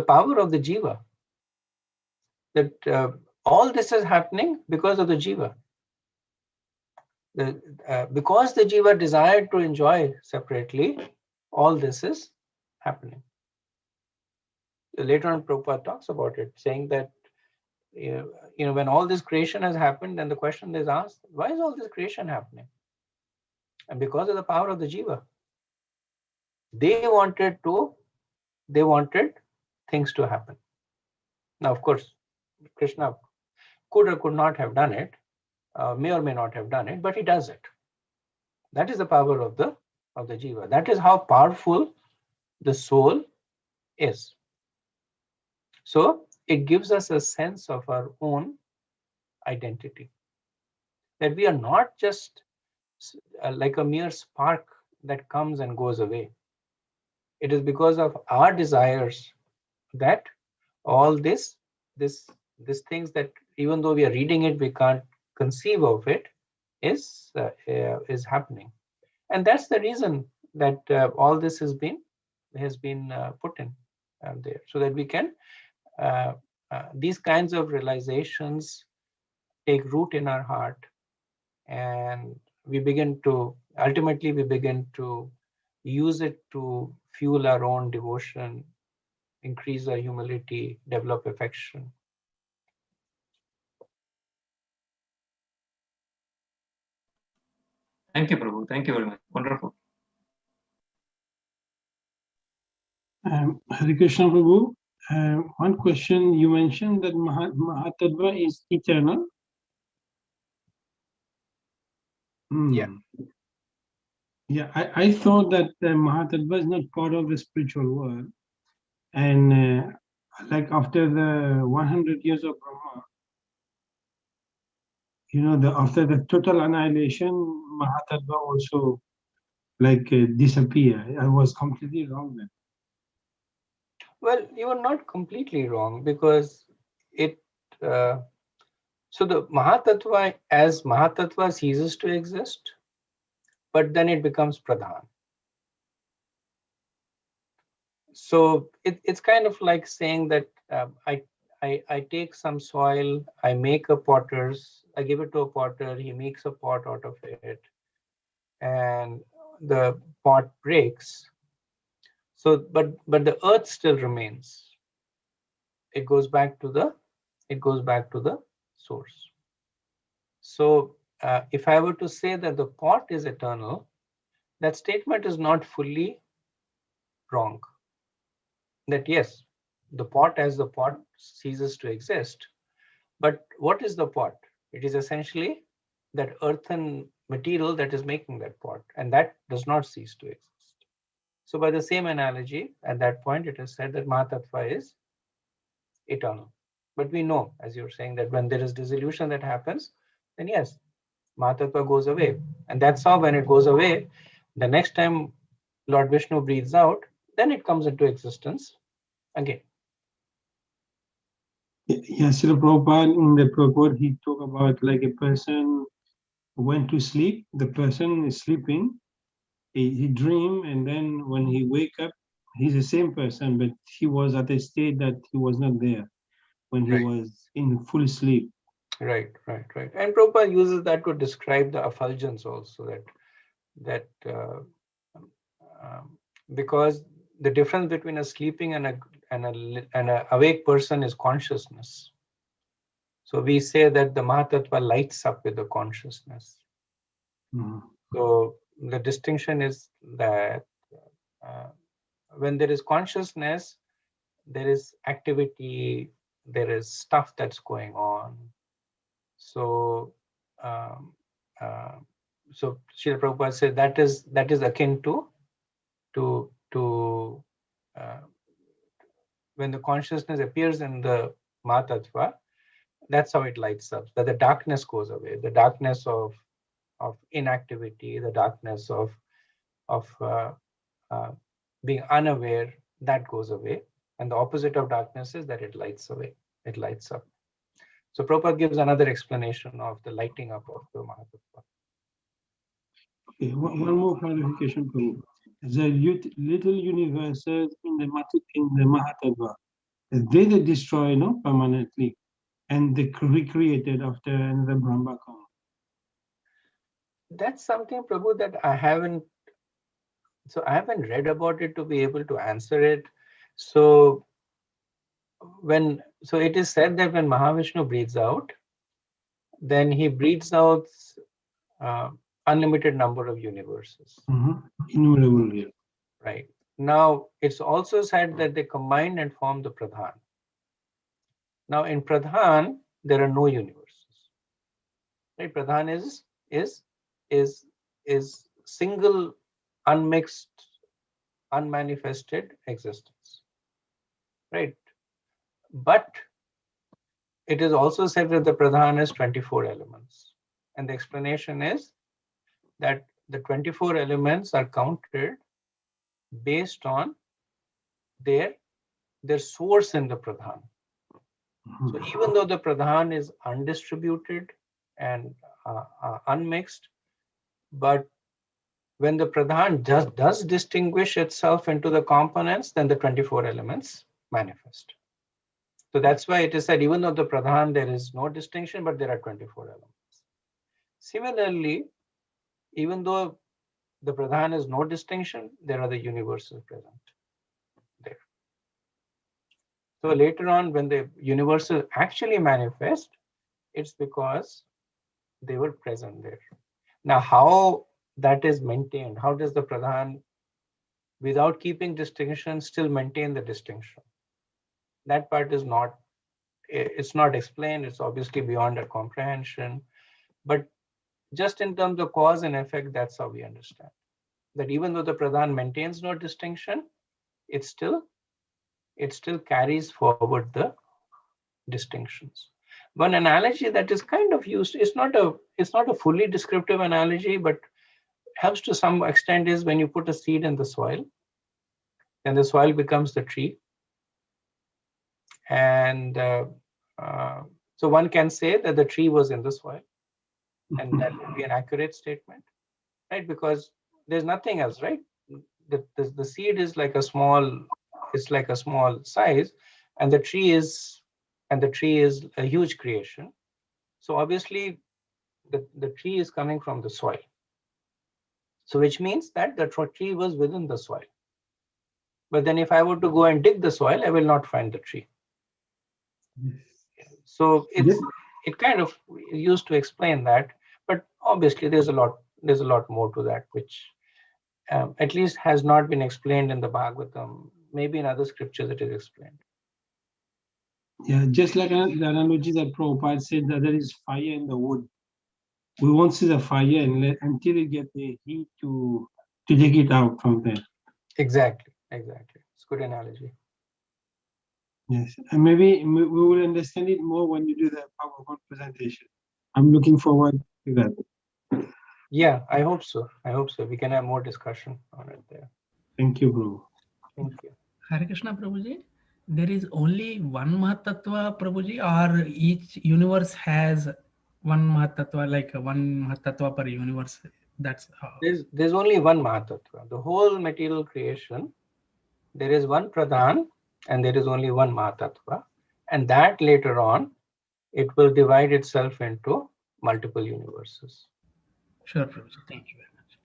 power of the jiva, that all this is happening because of the jiva. Because the jiva desired to enjoy separately, all this is happening. Later on, Prabhupada talks about it, saying that when all this creation has happened, then the question is asked, why is all this creation happening? And because of the power of the jiva. They wanted things to happen. Now, of course, Krishna could or could not have done it, may or may not have done it, but he does it. That is the power of the jiva. That is how powerful the soul is. So it gives us a sense of our own identity, that we are not just like a mere spark that comes and goes away. It is because of our desires that all these things that even though we are reading it, we can't conceive of it, is happening. And that's the reason that all this has been put in there, so that we can these kinds of realizations take root in our heart, and we begin to use it to fuel our own devotion, increase our humility, develop affection. Thank you, Prabhu. Thank you very much. Wonderful. Hare Krishna, Prabhu. One question, you mentioned that Mahatattva is eternal. Yeah. Yeah, I thought that Mahatattva is not part of the spiritual world. And like after the 100 years of Brahma, after the total annihilation, Mahatattva also disappear. I was completely wrong then. Well, you are not completely wrong, because it so the Mahatattva, as Mahatattva ceases to exist, but then it becomes Pradhan. So it's kind of like saying that I take some soil, I make a potter's, I give it to a potter, he makes a pot out of it, and the pot breaks. So, but the earth still remains. It goes back to the source. So, if I were to say that the pot is eternal, that statement is not fully wrong. That yes, the pot as the pot ceases to exist. But what is the pot? It is essentially that earthen material that is making that pot, and that does not cease to exist. So by the same analogy, at that point, it is said that Mahatattva is eternal. But we know, as you're saying, that when there is dissolution that happens, then yes, Mahatattva goes away. And that's how when it goes away, the next time Lord Vishnu breathes out, then it comes into existence again. Yes, Srila Prabhupada, in the purport, he talked about like a person went to sleep, the person is sleeping, he dream, and then when he wake up, he's the same person, but he was at a state that he was not there when he Right. was in full sleep. Right. And Prabhupada uses that to describe the effulgence also, that because the difference between a sleeping and a awake person is consciousness. So we say that the Mahatattva lights up with the consciousness. Mhm. So the distinction is that when there is consciousness, there is activity, there is stuff that's going on. So, so Srila Prabhupada said that is akin to when the consciousness appears in the Mahatattva, that's how it lights up. That the darkness goes away, the darkness of inactivity, the darkness of being unaware, that goes away. And the opposite of darkness is that it lights away, it lights up. So Prabhupada gives another explanation of the lighting up of the Mahatattva. Okay, one more clarification, Prabhu. The little universes in the Mahatattva, they destroy permanently, and they recreated after another Brahma comes. That's something, Prabhu, that I haven't read about it to be able to answer it. So it is said that when Mahavishnu breathes out, then he breathes out unlimited number of universes. Innumerable, yeah. Right. Now, it's also said that they combine and form the Pradhan. Now, in Pradhan, there are no universes. Right? Pradhan is single, unmixed, unmanifested existence. Right. But it is also said that the Pradhan is 24 elements. And the explanation is that the 24 elements are counted based on their source in the Pradhan. So even though the Pradhan is undistributed and unmixed, but when the Pradhan does distinguish itself into the components, then the 24 elements manifest. So that's why it is said, even though the Pradhan, there is no distinction, but there are 24 elements. Similarly, even though the Pradhan is no distinction, there are the universes present there. So later on, when the universes actually manifest, it's because they were present there. Now, how that is maintained, how does the Pradhan, without keeping distinction, still maintain the distinction? That part is not, it's not explained. It's obviously beyond our comprehension. But just in terms of cause and effect, that's how we understand. That even though the Pradhan maintains no distinction, it still carries forward the distinctions. One analogy that is kind of used, it's not a fully descriptive analogy, but helps to some extent, is when you put a seed in the soil, then the soil becomes the tree. And so one can say that the tree was in the soil, and that would be an accurate statement, right? Because there's nothing else, right? The seed is like a small size, and the tree is a huge creation. So obviously the tree is coming from the soil. So which means that the tree was within the soil. But then if I were to go and dig the soil, I will not find the tree. So it kind of used to explain that, but obviously there's a lot more to that, which at least has not been explained in the Bhagavatam. Maybe in other scriptures it is explained. Yeah, just like the analogy that Prabhupada said, that there is fire in the wood. We won't see the fire until it gets the heat to take it out from there. Exactly. It's a good analogy. Yes, and maybe we will understand it more when you do the PowerPoint presentation. I'm looking forward to that. Yeah, I hope so. We can have more discussion on it there. Thank you, bro. Thank you. Hare Krishna, Prabhuji. There is only one Mahatattva, Prabhuji, or each universe has one Mahatattva, like one Mahatattva per universe? That's how. There's only one Mahatattva. The whole material creation, there is one Pradhan and there is only one Mahatattva. And that later on, it will divide itself into multiple universes. Sure, Prabhuji. Thank you very much.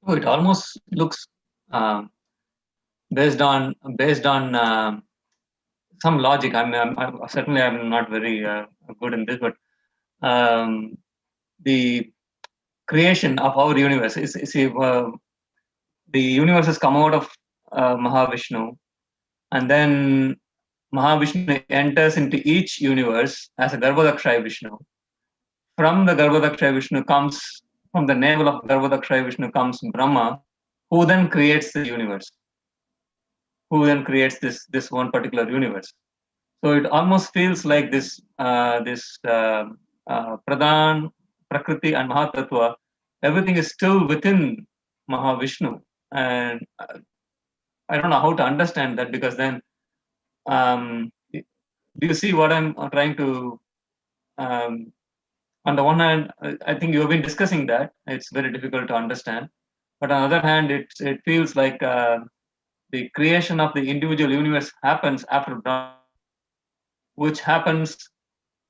Oh, it almost looks based on some logic. I'm certainly I'm not very good in this, but the creation of our universe is the universes come out of Mahavishnu, and then Mahavishnu enters into each universe as a Garbhodakshaya Vishnu. From the Garbhodakshaya Vishnu comes, from the navel of Garbhodakshaya Vishnu comes Brahma, who then creates the universe, who then creates this one particular universe. So it almost feels like this Pradhan, Prakriti, and Mahatattva, everything is still within Mahavishnu, and I don't know how to understand that, because then do you see what I'm trying to? On the one hand, I think you've been discussing that it's very difficult to understand, but on the other hand, it feels like the creation of the individual universe happens after Brahma, which happens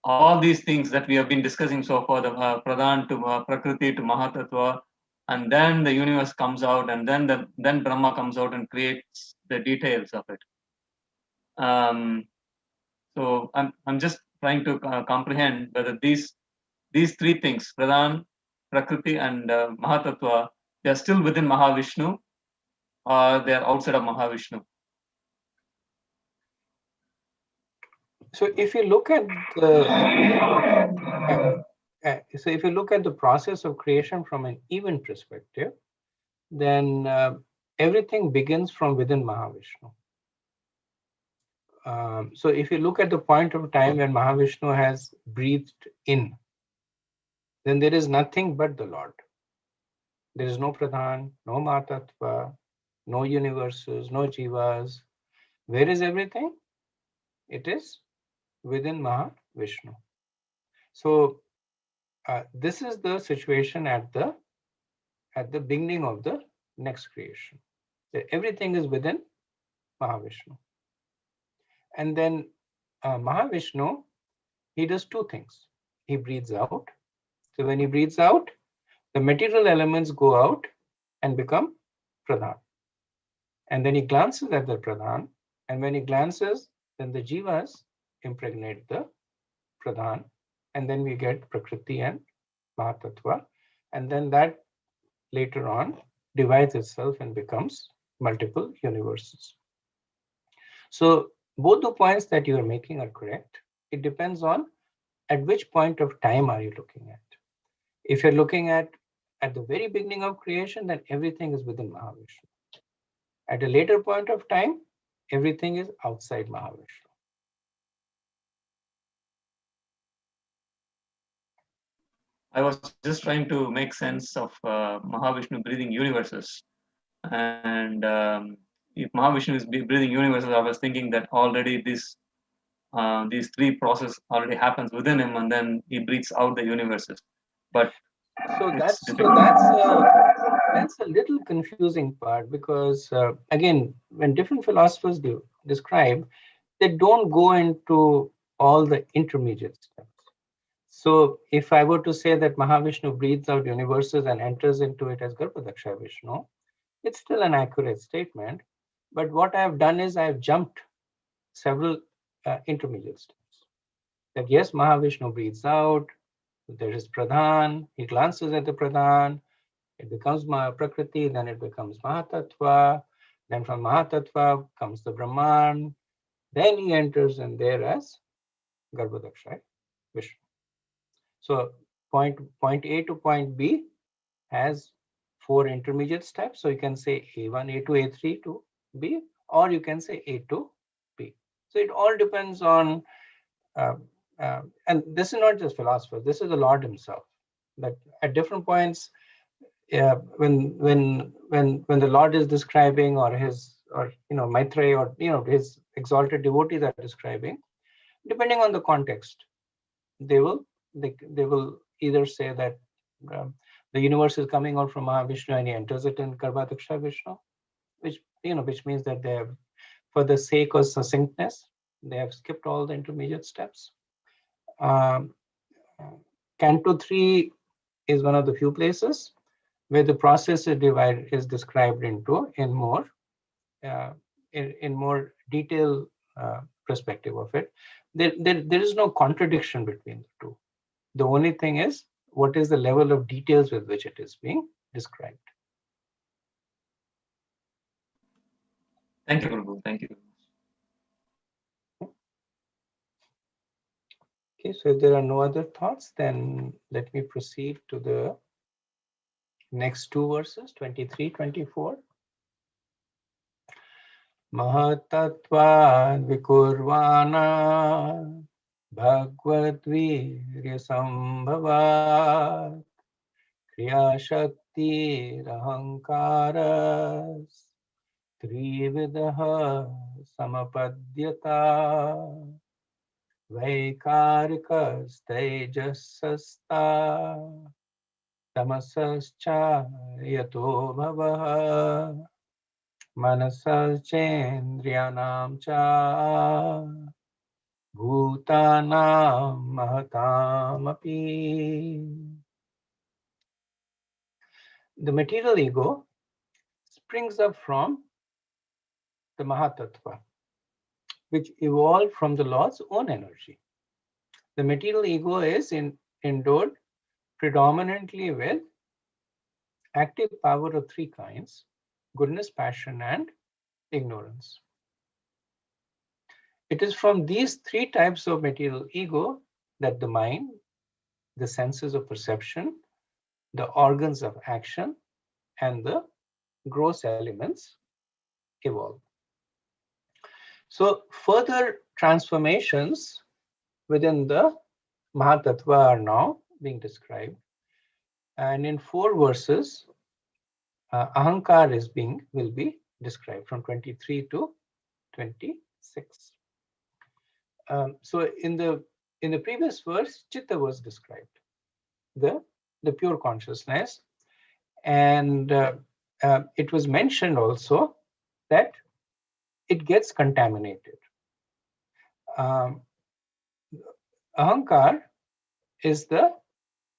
all these things that we have been discussing so far, the Pradhan to Prakriti to Mahatattva, and then the universe comes out, and then Brahma comes out and creates the details of it. So I'm just trying to comprehend whether these three things, Pradhan, Prakriti, and Mahatattva, they are still within Mahavishnu, or they are outside of Mahavishnu. So if you look at the process of creation from an event perspective, then everything begins from within Mahavishnu. So if you look at the point of time when Mahavishnu has breathed in, then there is nothing but the Lord. There is no Pradhan, no Mahatattva, no universes, no jivas. Where is everything? It is within Mahavishnu. So this is the situation at the beginning of the next creation. Everything is within Mahavishnu. And then Mahavishnu, he does two things. He breathes out. So when he breathes out, the material elements go out and become Pradhan. And then he glances at the Pradhan. And when he glances, then the jivas impregnate the Pradhan. And then we get Prakriti and Mahatattva. And then that later on divides itself and becomes multiple universes. So both the points that you are making are correct. It depends on at which point of time are you looking at. If you're looking at the very beginning of creation, then everything is within Mahavishnu. At a later point of time, everything is outside Mahavishnu. I was just trying to make sense of Mahavishnu breathing universes. And if Mahavishnu is breathing universes, I was thinking that already these three processes already happens within him, and then he breathes out the universes. But that's a little confusing part, because again, when different philosophers describe, they don't go into all the intermediate steps. So if I were to say that Mahavishnu breathes out universes and enters into it as Garbhodakshaya Vishnu, it's still an accurate statement. But what I've done is I've jumped several intermediate steps. That yes, Mahavishnu breathes out, there is Pradhan, he glances at the Pradhan, it becomes Prakriti, then it becomes Mahatattva, then from Mahatattva comes the Brahman, then he enters in there as Garbhodakshaya Vishnu. So point A to point B has 4 intermediate steps. So you can say A1, A2, A3 to B, or you can say A to B. So it all depends on, and this is not just philosophers, this is the Lord himself, that at different points, when the Lord is describing, or Maitreya, or his exalted devotees are describing, depending on the context, they will either say that the universe is coming out from Mahavishnu and he enters it in Garbhadaksha Vishnu, which means that they have, for the sake of succinctness, they have skipped all the intermediate steps. Canto 3 is one of the few places where the process is described in more detailed perspective of it. There is no contradiction between the two. The only thing is, what is the level of details with which it is being described? Thank you, Prabhu. Thank you. Okay, so if there are no other thoughts, then let me proceed to the next two verses, 23, 24. Mahatattva vikurvana bhagavad-virya sambhavat kriya shakti rahankaras trividaha samapadyata vaikarikas tejasasta tamasascha yato bhavaha manasaschendriyanam cha bhutanam mahatamapi. The material ego springs up from the Mahatattva, which evolved from the Lord's own energy. The material ego is endowed predominantly with active power of three kinds: goodness, passion, and ignorance. It is from these three types of material ego that the mind, the senses of perception, the organs of action, and the gross elements evolve. So further transformations within the Mahatattva are now being described. And in 4 verses, Ahankar will be described from 23 to 26. So in the previous verse, Chitta was described, the pure consciousness, and it was mentioned also that it gets contaminated. Ahankar is the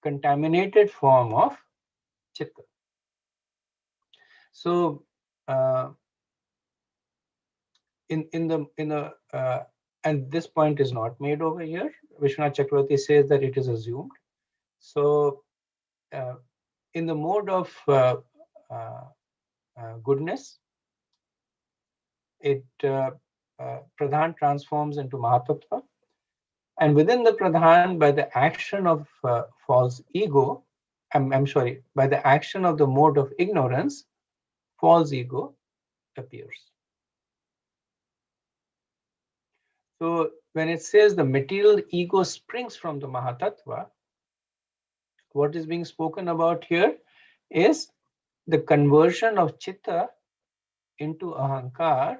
contaminated form of Chitta. So and this point is not made over here. Vishwanath Chakravarti says that it is assumed. So in the mode of goodness, it Pradhan transforms into Mahatattva, and within the Pradhan, by the action of false ego, by the action of the mode of ignorance, false ego appears. So when it says the material ego springs from the Mahatattva, what is being spoken about here is the conversion of Chitta into Ahankar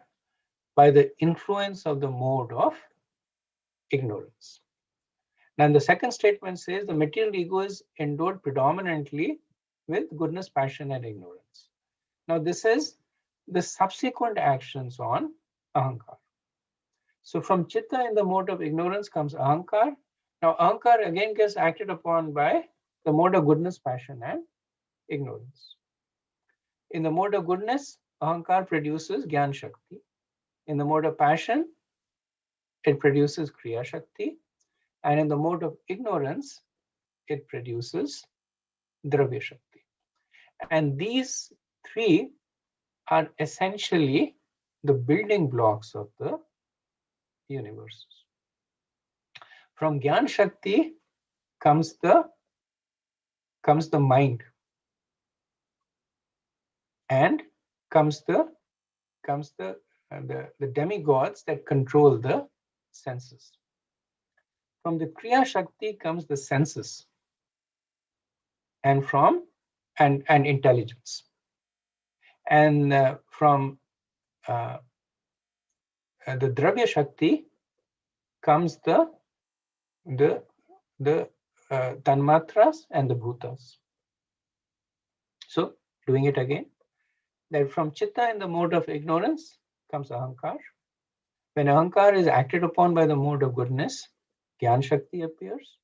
by the influence of the mode of ignorance. Now, the second statement says the material ego is endowed predominantly with goodness, passion, and ignorance. Now, this is the subsequent actions on Ahankar. So from Chitta in the mode of ignorance comes Ahankar. Now, Ahankar again gets acted upon by the mode of goodness, passion, and ignorance. In the mode of goodness, Ahankar produces Gyan Shakti. In the mode of passion, it produces Kriya Shakti. And in the mode of ignorance, it produces Dravya Shakti. And these three are essentially the building blocks of the universes. From Gyan Shakti comes the mind, and comes the demigods that control the senses. From the Kriya Shakti comes the senses, and from and intelligence. And from the Dravya Shakti comes the Tanmatras and the Bhutas. So doing it again, that from Chitta in the mode of ignorance comes Ahankar. When Ahankar is acted upon by the mode of goodness, Gyan Shakti appears,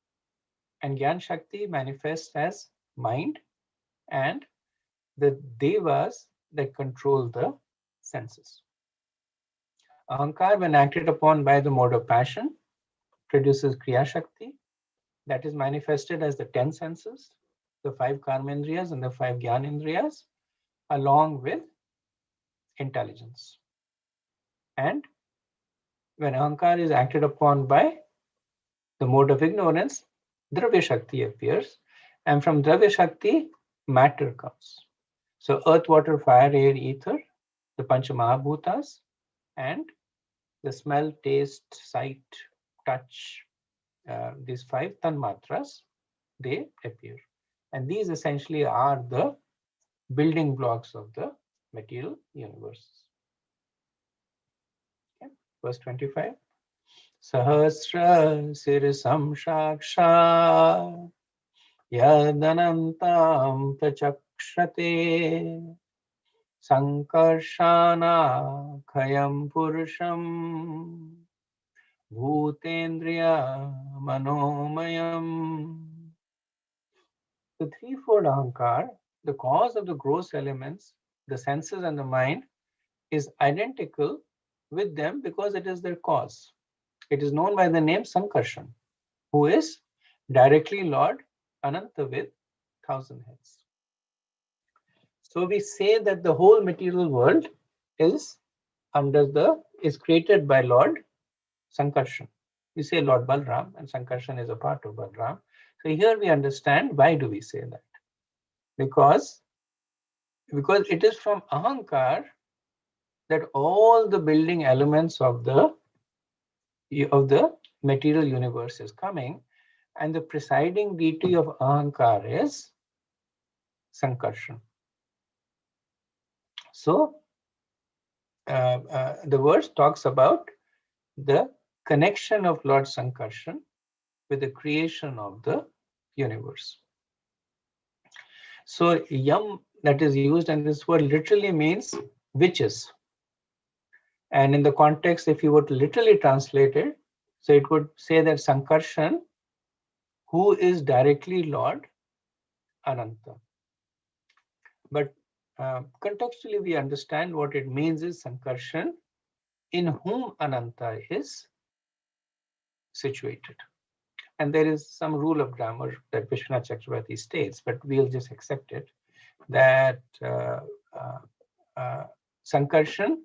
and Gyan Shakti manifests as mind and the devas that control the senses. Ahankar, when acted upon by the mode of passion, produces Kriya Shakti, that is manifested as the 10 senses, the 5 Karmendriyas and the 5 Gyanendriyas, along with intelligence. And when Ahankar is acted upon by the mode of ignorance, Dravya Shakti appears, and from Dravya Shakti, matter comes. So earth, water, fire, air, ether, the Pancha Mahabhutas, and the smell, taste, sight, touch, these 5 Tanmatras, they appear. And these essentially are the building blocks of the material universe. Okay. Verse 25. Sahasra sirisam shaksha yadanantam prachakshate sankarshana khayam purusham bhutendriya manomayam. The threefold Ahankar, the cause of the gross elements, the senses and the mind, is identical with them because it is their cause. It is known by the name Sankarshan, who is directly Lord Ananta with 1,000 heads. So we say that the whole material world is created by Lord Sankarshan. We say Lord Balram, and Sankarshan is a part of Balram. So here we understand why do we say that? Because it is from Ahankar that all the building elements of the material universe is coming, and the presiding deity of Ahankar is Sankarshan. So the verse talks about the connection of Lord Sankarshan with the creation of the universe. So yam that is used in this word literally means witches. And in the context, if you were to literally translate it, so it would say that Sankarshan, who is directly Lord Ananta. But contextually, we understand what it means is Sankarshan, in whom Ananta is situated. And there is some rule of grammar that Vishwanath Chakravarti states, but we'll just accept it, that Sankarshan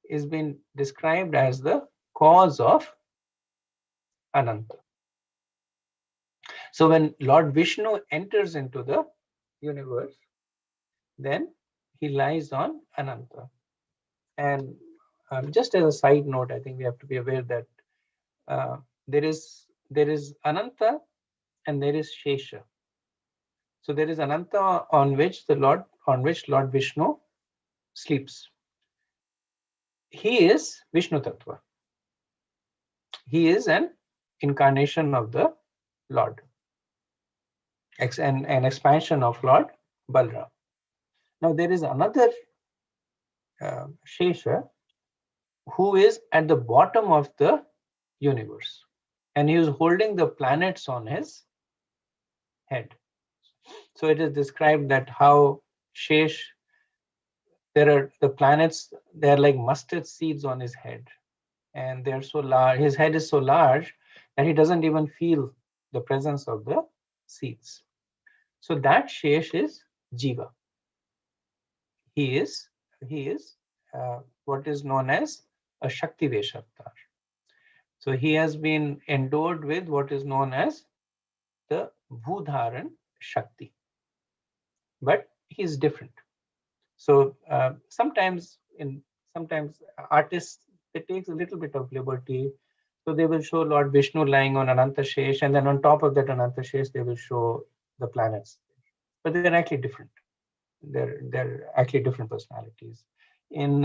is being described as the cause of Ananta. So when Lord Vishnu enters into the universe, then he lies on Ananta. And just as a side note, I think we have to be aware that there is Ananta and there is Shesha. So there is Ananta on which Lord Vishnu sleeps. He is Vishnu Tattva. He is an incarnation of the Lord, an expansion of Lord Balram. Now there is another Shesha who is at the bottom of the universe, and he is holding the planets on his head. So it is described that how Shesh, there are the planets, they are like mustard seeds on his head, and they're so large, his head is so large that he doesn't even feel the presence of the seeds. So that Shesh is Jiva. He is what is known as a Shakti Veshavtar. So he has been endowed with what is known as the Bhudharan Shakti. But he is different. So sometimes artists, it takes a little bit of liberty. So they will show Lord Vishnu lying on Ananta Shesh, and then on top of that Ananta Shesh, they will show the planets. But they're actually different. they're actually different personalities. In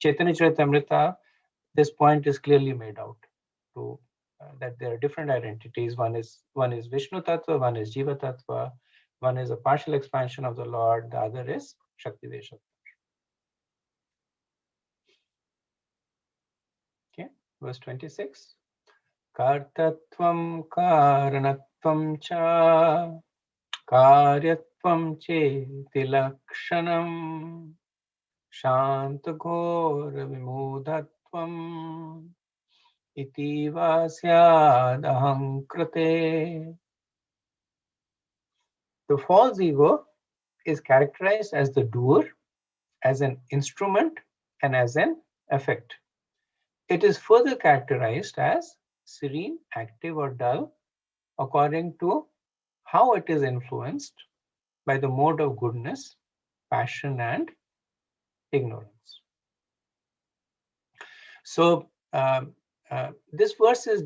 Chaitanya Charitamrita, this point is clearly made out to that there are different identities. One is Vishnu Tattva, one is Jiva Tattva, one is a partial expansion of the Lord, the other is Shakti Desha. Okay, verse 26. Kartatvam karanatvam cha karyatvam cheti lakshanam Shantagora vimudatvam iti vasyadaham krate. The false ego is characterized as the doer, as an instrument, and as an effect. It is further characterized as serene, active, or dull, according to how it is influenced by the mode of goodness, passion, and ignorance. So this verse is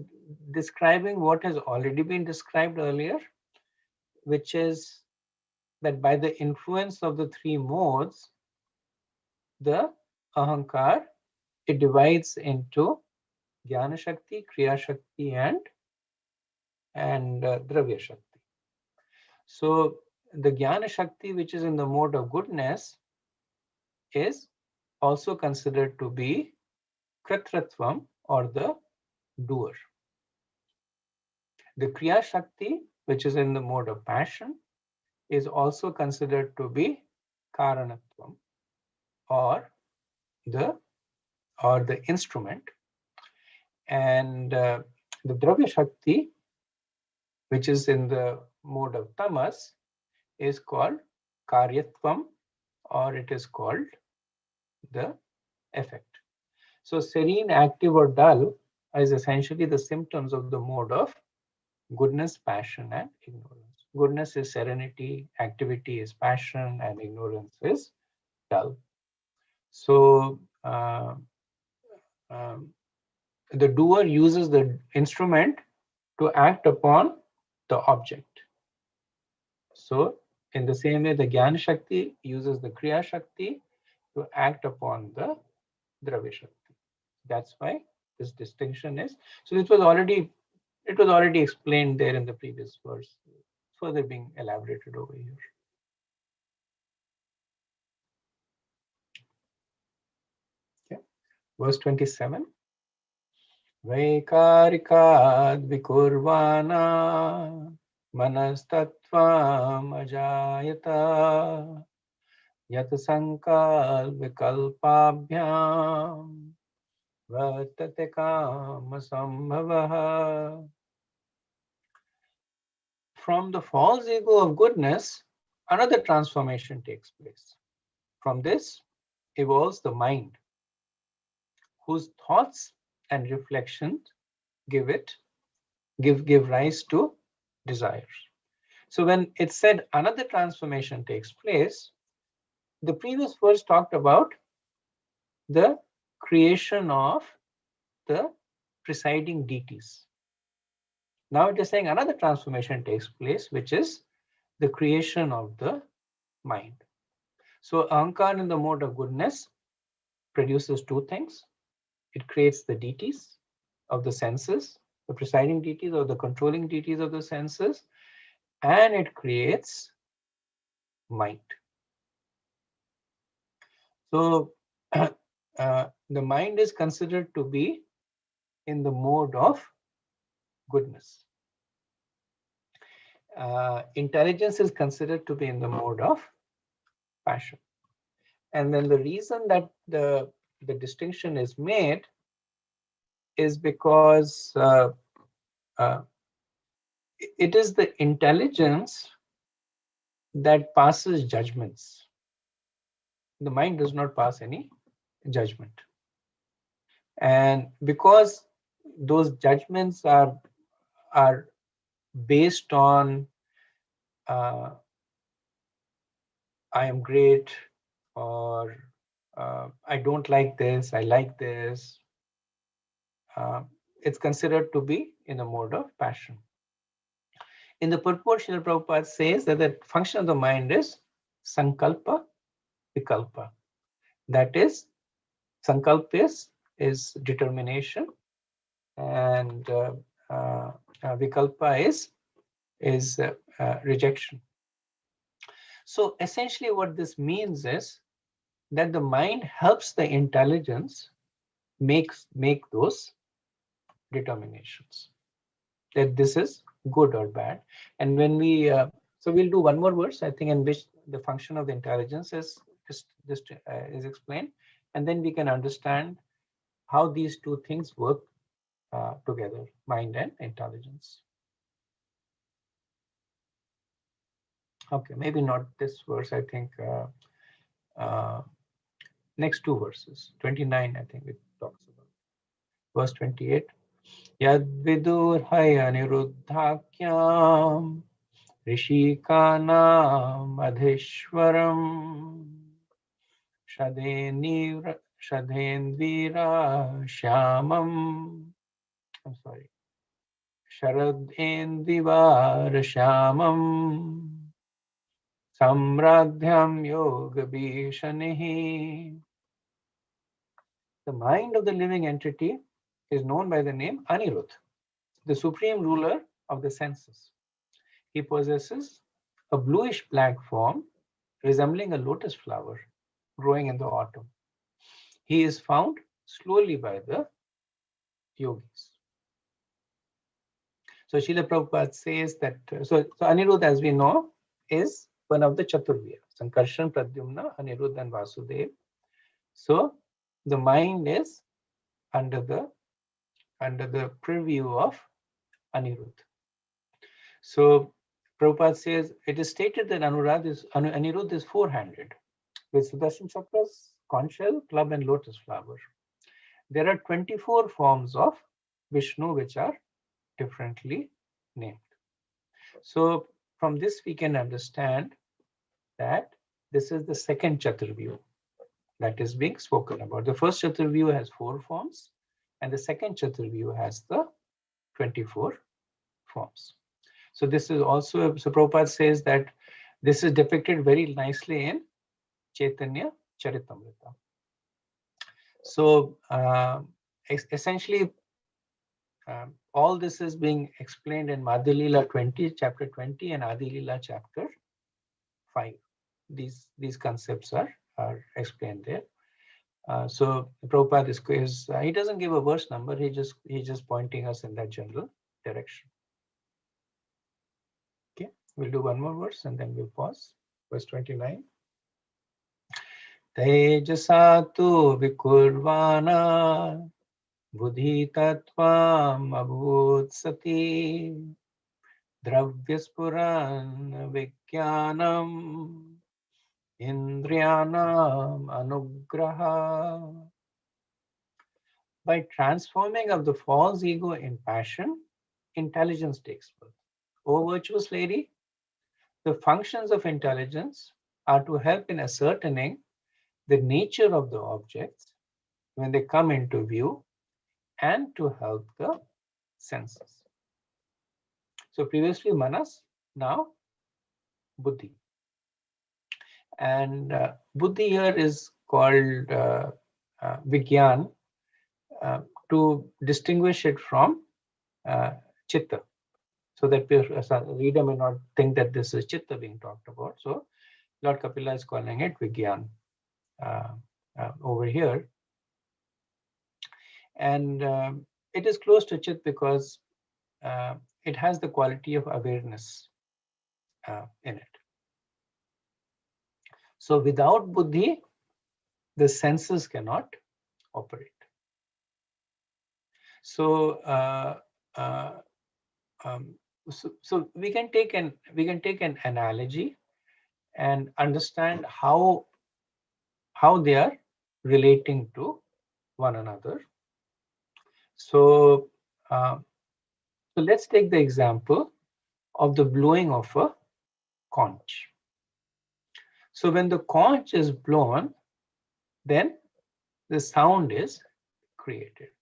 describing what has already been described earlier, which is that by the influence of the three modes, the ahankar, it divides into Jnana Shakti, Kriya Shakti, and Dravya Shakti. So the Jnana Shakti, which is in the mode of goodness, is also considered to be Kratratvam, or the doer. The Kriya Shakti, which is in the mode of passion, is also considered to be Karanatvam, or the instrument. And the Dravya Shakti, which is in the mode of Tamas, is called Karyatvam, or it is called the effect. So serene, active, or dull is essentially the symptoms of the mode of goodness, passion, and ignorance. Goodness is serenity, activity is passion, and ignorance is dull. So the doer uses the instrument to act upon the object. So in the same way, the Jnana Shakti uses the Kriya Shakti to act upon the Dravya Shakti. That's why this distinction is. So it was already explained there in the previous verse, further being elaborated over here. Okay. Verse 27. Vaikarikad vikurvana manastatvam ajayata yat sankal vikalpabhyam vartate kama sambhavaha. From the false ego of goodness, another transformation takes place. From this evolves the mind, whose thoughts and reflections give rise to desires. So when it said another transformation takes place, the previous verse talked about the creation of the presiding deities. Now it is saying another transformation takes place, which is the creation of the mind. So Ahankar in the mode of goodness produces two things. It creates the deities of the senses, the presiding deities or the controlling deities of the senses, and it creates mind. So the mind is considered to be in the mode of goodness. Intelligence is considered to be in the mode of passion. And then the reason that the distinction is made is because it is the intelligence that passes judgments. The mind does not pass any judgment. And because those judgments are based on I am great, or I don't like this, I like this, it's considered to be in a mode of passion. In the purport, Srila Prabhupada says that the function of the mind is Sankalpa, Vikalpa. That is, Sankalpa is determination, and Vikalpa is rejection. So essentially what this means is that the mind helps the intelligence make those determinations, that this is good or bad. And when we so we'll do one more verse, I think, in which the function of the intelligence is is explained, and then we can understand how these two things work together, mind and intelligence. Okay, maybe not this verse, I think. Next two verses, 29, I think it talks about. Verse 28. Yad vidurhaya niruddhakyam rishikanam adhishwaram shadendvira shyamam. I'm sorry. Sharadendvivar shyamam samradhyam yoga bhishanihi. The mind of the living entity is known by the name Anirudh, the supreme ruler of the senses. He possesses a bluish-black form resembling a lotus flower growing in the autumn. He is found slowly by the yogis. So Srila Prabhupada says that, so Anirudh, as we know, is one of the Chaturvya, Sankarshan, Pradyumna, Anirudh and Vasudev. So the mind is under the purview of Anirudh. So Prabhupada says it is stated that Anirudh is four-handed with Sudarshan chakras, conch shell, club and lotus flower. There are 24 forms of Vishnu which are differently named. So from this we can understand that this is the second Chaturvyu that is being spoken about. The first Chaturvyu has 4 forms, and the second Chaturvyu has the 24 forms. So this is also, so Prabhupada says that this is depicted very nicely in Chaitanya Charitamrita. So essentially, all this is being explained in Madhya Leela 20, chapter 20, and Adi Leela chapter 5. These concepts are explained there. So Prabhupada is he doesn't give a verse number. He's just pointing us in that general direction. Okay, we'll do one more verse and then we'll pause. Verse 29. Tejasa tu vikurvana buddhi tattvam abhut sati dravyaspuran vijnanam indriyanam anugraha. By transforming of the false ego in passion, intelligence takes birth. O virtuous lady, the functions of intelligence are to help in ascertaining the nature of the objects when they come into view and to help the senses. So previously manas, now buddhi. And buddhi here is called vigyan to distinguish it from chitta, so that the reader may not think that this is chitta being talked about. So Lord Kapila is calling it vigyan over here. And it is close to chit because it has the quality of awareness in it. So without buddhi, the senses cannot operate. So so we can take an analogy and understand how they are relating to one another. So so let's take the example of the blowing of a conch. So when the conch is blown, then the sound is created.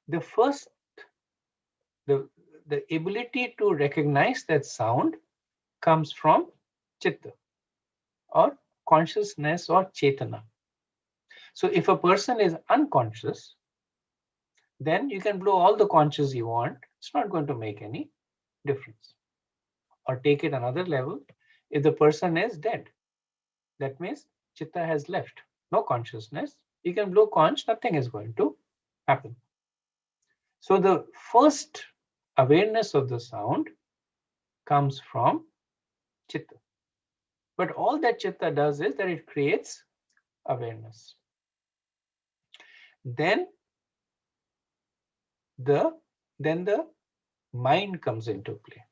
The first, the ability to recognize that sound comes from chitta. or consciousness or chetana. So if a person is unconscious, then you can blow all the conches you want. It's not going to make any difference. Or take it another level. If the person is dead, that means chitta has left, no consciousness. You can blow conch, nothing is going to happen. So the first awareness of the sound comes from chitta. But all that chitta does is that it creates awareness. Then the mind comes into play.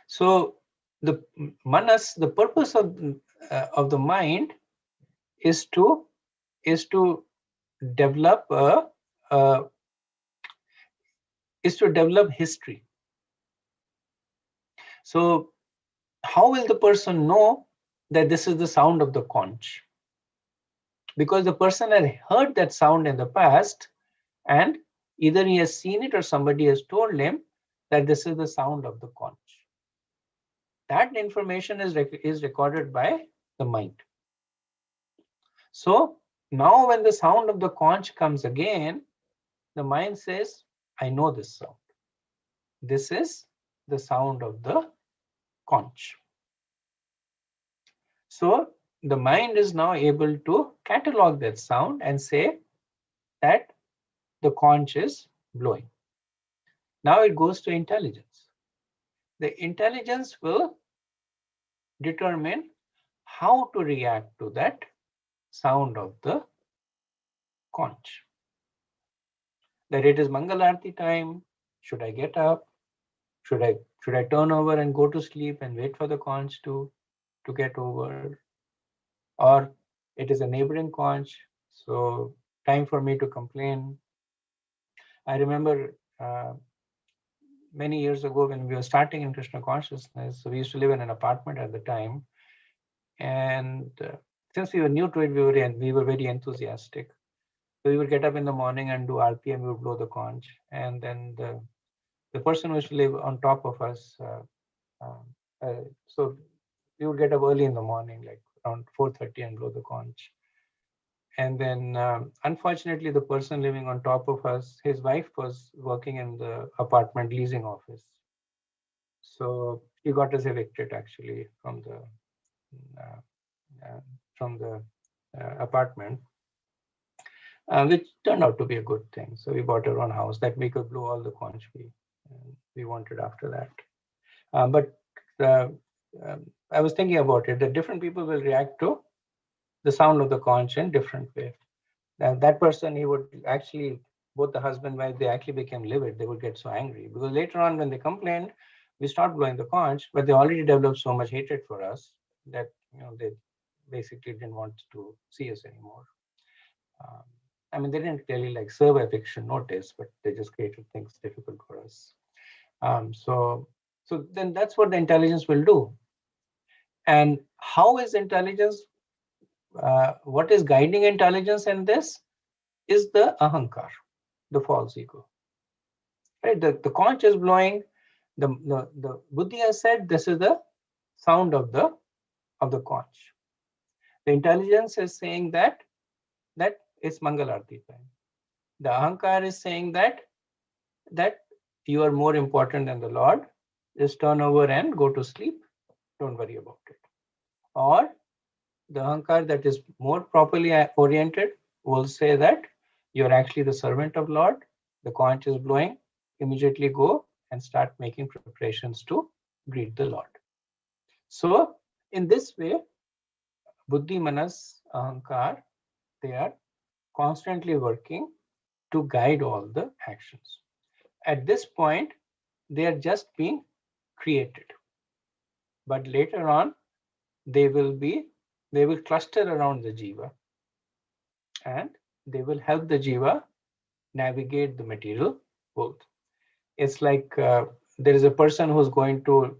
So the manas, the purpose of the mind is to develop history. So how will the person know that this is the sound of the conch? Because the person had heard that sound in the past, and either he has seen it or somebody has told him that this is the sound of the conch. That information is recorded by the mind. So now when the sound of the conch comes again, the mind says, I know this sound. This is the sound of the conch. So the mind is now able to catalog that sound and say that the conch is blowing. Now it goes to intelligence. The intelligence will determine how to react to that sound of the conch. That it is Mangalarti time. Should I get up? Should I turn over and go to sleep and wait for the conch to get over? Or it is a neighboring conch, so time for me to complain. I remember many years ago when we were starting in Krishna consciousness, so we used to live in an apartment at the time, and since we were new to it, we were very enthusiastic. So we would get up in the morning and do RP, and we would blow the conch, and then the person who used to live on top of us, so we would get up early in the morning, like around 4:30, and blow the conch. And then unfortunately, the person living on top of us, his wife was working in the apartment leasing office. So he got us evicted actually from the apartment, which turned out to be a good thing. So we bought our own house that we could blow all the conch we wanted after that. But I was thinking about it, that different people will react to the sound of the conch in different way. That person, he would actually, both the husband and wife, they actually became livid. They would get so angry because later on when they complained, we stopped blowing the conch, but they already developed so much hatred for us that they basically didn't want to see us anymore. I mean, they didn't really like serve eviction notice, but they just created things difficult for us. So then that's what the intelligence will do. And how is intelligence? What is guiding intelligence in this is the ahankar, the false ego. Right? The conch is blowing. The buddhi has said this is the sound of the conch. The intelligence is saying that it's Mangalarti time. The ahankar is saying that you are more important than the Lord. Just turn over and go to sleep. Don't worry about it. Or the ahankar that is more properly oriented will say that you're actually the servant of Lord. The conch is blowing. Immediately go and start making preparations to greet the Lord. So in this way, buddhi, manas, ahankar, they are constantly working to guide all the actions. At this point, they are just being created. But later on, they will cluster around the jiva, and they will help the jiva navigate the material world. It's like there is a person who's going to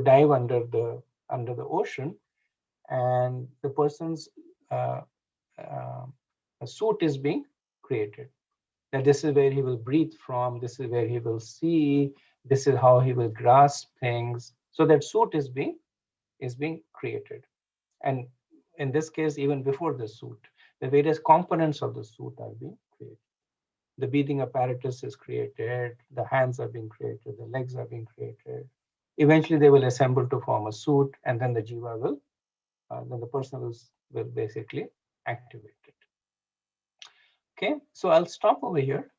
dive under the ocean, and the person's suit is being created. That this is where he will breathe from. This is where he will see. This is how he will grasp things. So that suit is being created. And in this case, even before the suit, the various components of the suit are being created. The breathing apparatus is created, the hands are being created, the legs are being created. Eventually, they will assemble to form a suit, and then the jiva will, then the person will basically activate it. Okay, so I'll stop over here,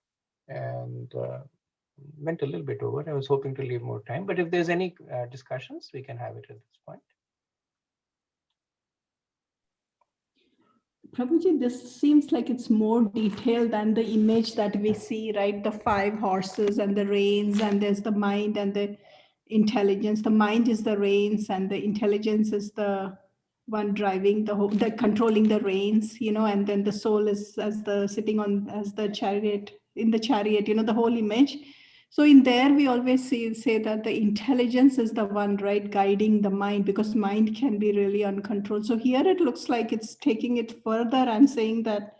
and went a little bit over. I was hoping to leave more time, but if there's any discussions, we can have it at this point. Prabhuji, this seems like it's more detailed than the image that we see, right? The 5 horses and the reins, and there's the mind and the intelligence. The mind is the reins, and the intelligence is the one driving the controlling the reins, and then the soul is as the sitting on as the chariot, in the chariot, the whole image. So in there, we always say that the intelligence is the one, right, guiding the mind, because mind can be really uncontrolled. So here it looks like it's taking it further and saying that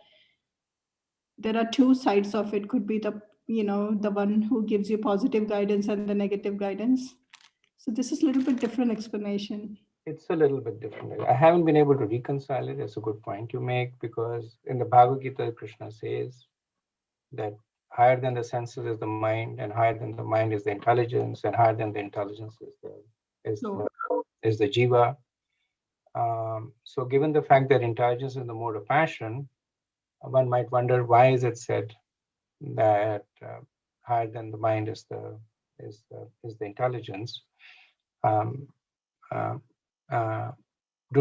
there are 2 sides of it. Could be the, the one who gives you positive guidance and the negative guidance. So this is a little bit different explanation. It's a little bit different. I haven't been able to reconcile it. It's a good point you make, because in the Bhagavad Gita, Krishna says that higher than the senses is the mind, and higher than the mind is the intelligence, and higher than the intelligence is the jiva. So given the fact that intelligence is the mode of passion, one might wonder, why is it said that higher than the mind is the intelligence? Do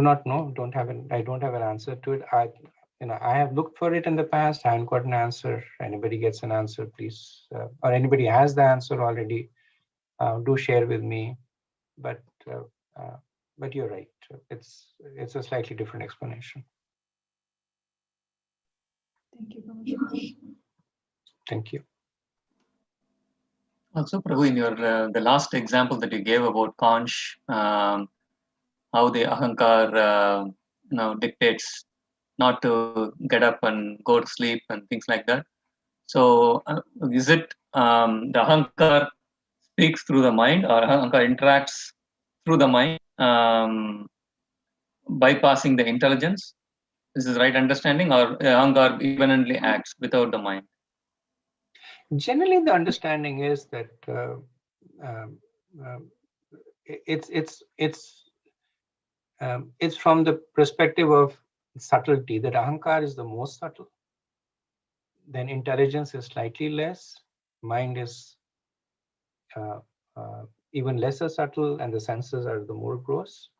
not know. I don't have an answer to it. I have looked for it in the past. I haven't got an answer. Anybody gets an answer, please, or anybody has the answer already, do share with me. But you're right. It's a slightly different explanation. Thank you very much. Thank you. Also, Prabhu, in your the last example that you gave about conch, how the ahankar dictates not to get up and go to sleep and things like that. So is it the ahankar speaks through the mind, or ahankar interacts through the mind, bypassing the intelligence? Is this the right understanding, or ahankar evenly acts without the mind? Generally, the understanding is that it's from the perspective of subtlety that ahankar is the most subtle. Then intelligence is slightly less. Mind is even lesser subtle, and the senses are the more gross.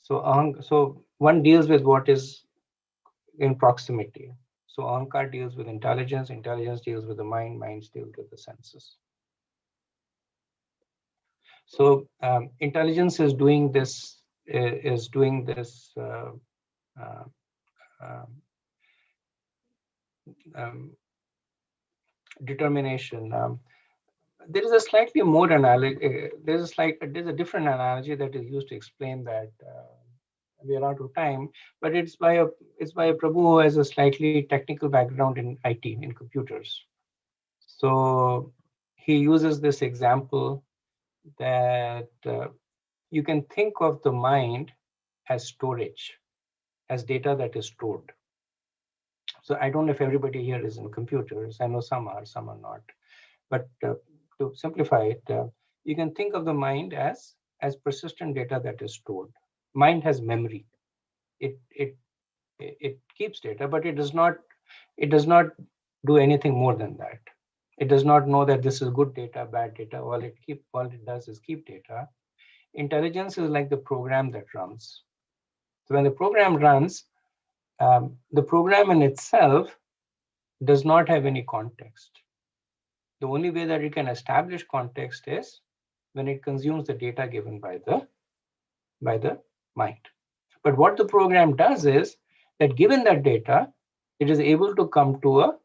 So one deals with what is in proximity. So ahankar deals with intelligence, intelligence deals with the mind, mind deals with the senses. So intelligence is doing this determination. There is a slightly more analogy. There's a different analogy that is used to explain that. We are out of time, but it's by a Prabhu who has a slightly technical background in IT, in computers. So he uses this example that you can think of the mind as storage, as data that is stored. So I don't know if everybody here is in computers. I know some are not. But to simplify it, you can think of the mind as persistent data that is stored. Mind has memory. It keeps data, but it does not do anything more than that. It does not know that this is good data, bad data. All it does is keep data. Intelligence is like the program that runs. So when the program runs, the program in itself does not have any context. The only way that it can establish context is when it consumes the data given by the mind. But what the program does is that given that data, it is able to come to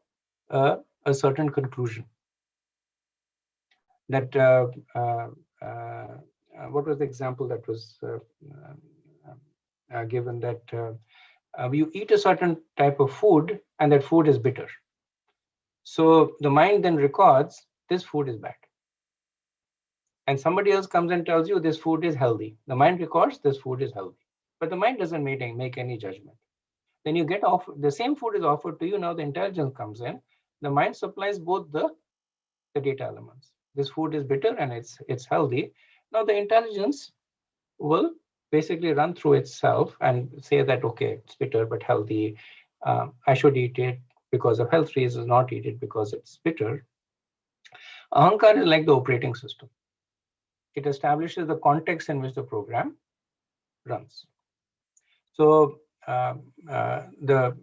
a certain conclusion. That what was the example that was given, that you eat a certain type of food and that food is bitter. So the mind then records this food is bad. And somebody else comes and tells you this food is healthy. The mind records this food is healthy. but the mind doesn't make any judgment. Then you get off, the same food is offered to you. Now the intelligence comes in. The mind supplies both the data elements. This food is bitter and it's healthy. Now the intelligence will basically run through itself and say that, okay, it's bitter but healthy. I should eat it because of health reasons, not eat it because it's bitter. Ahankar is like the operating system. It establishes the context in which the program runs. So the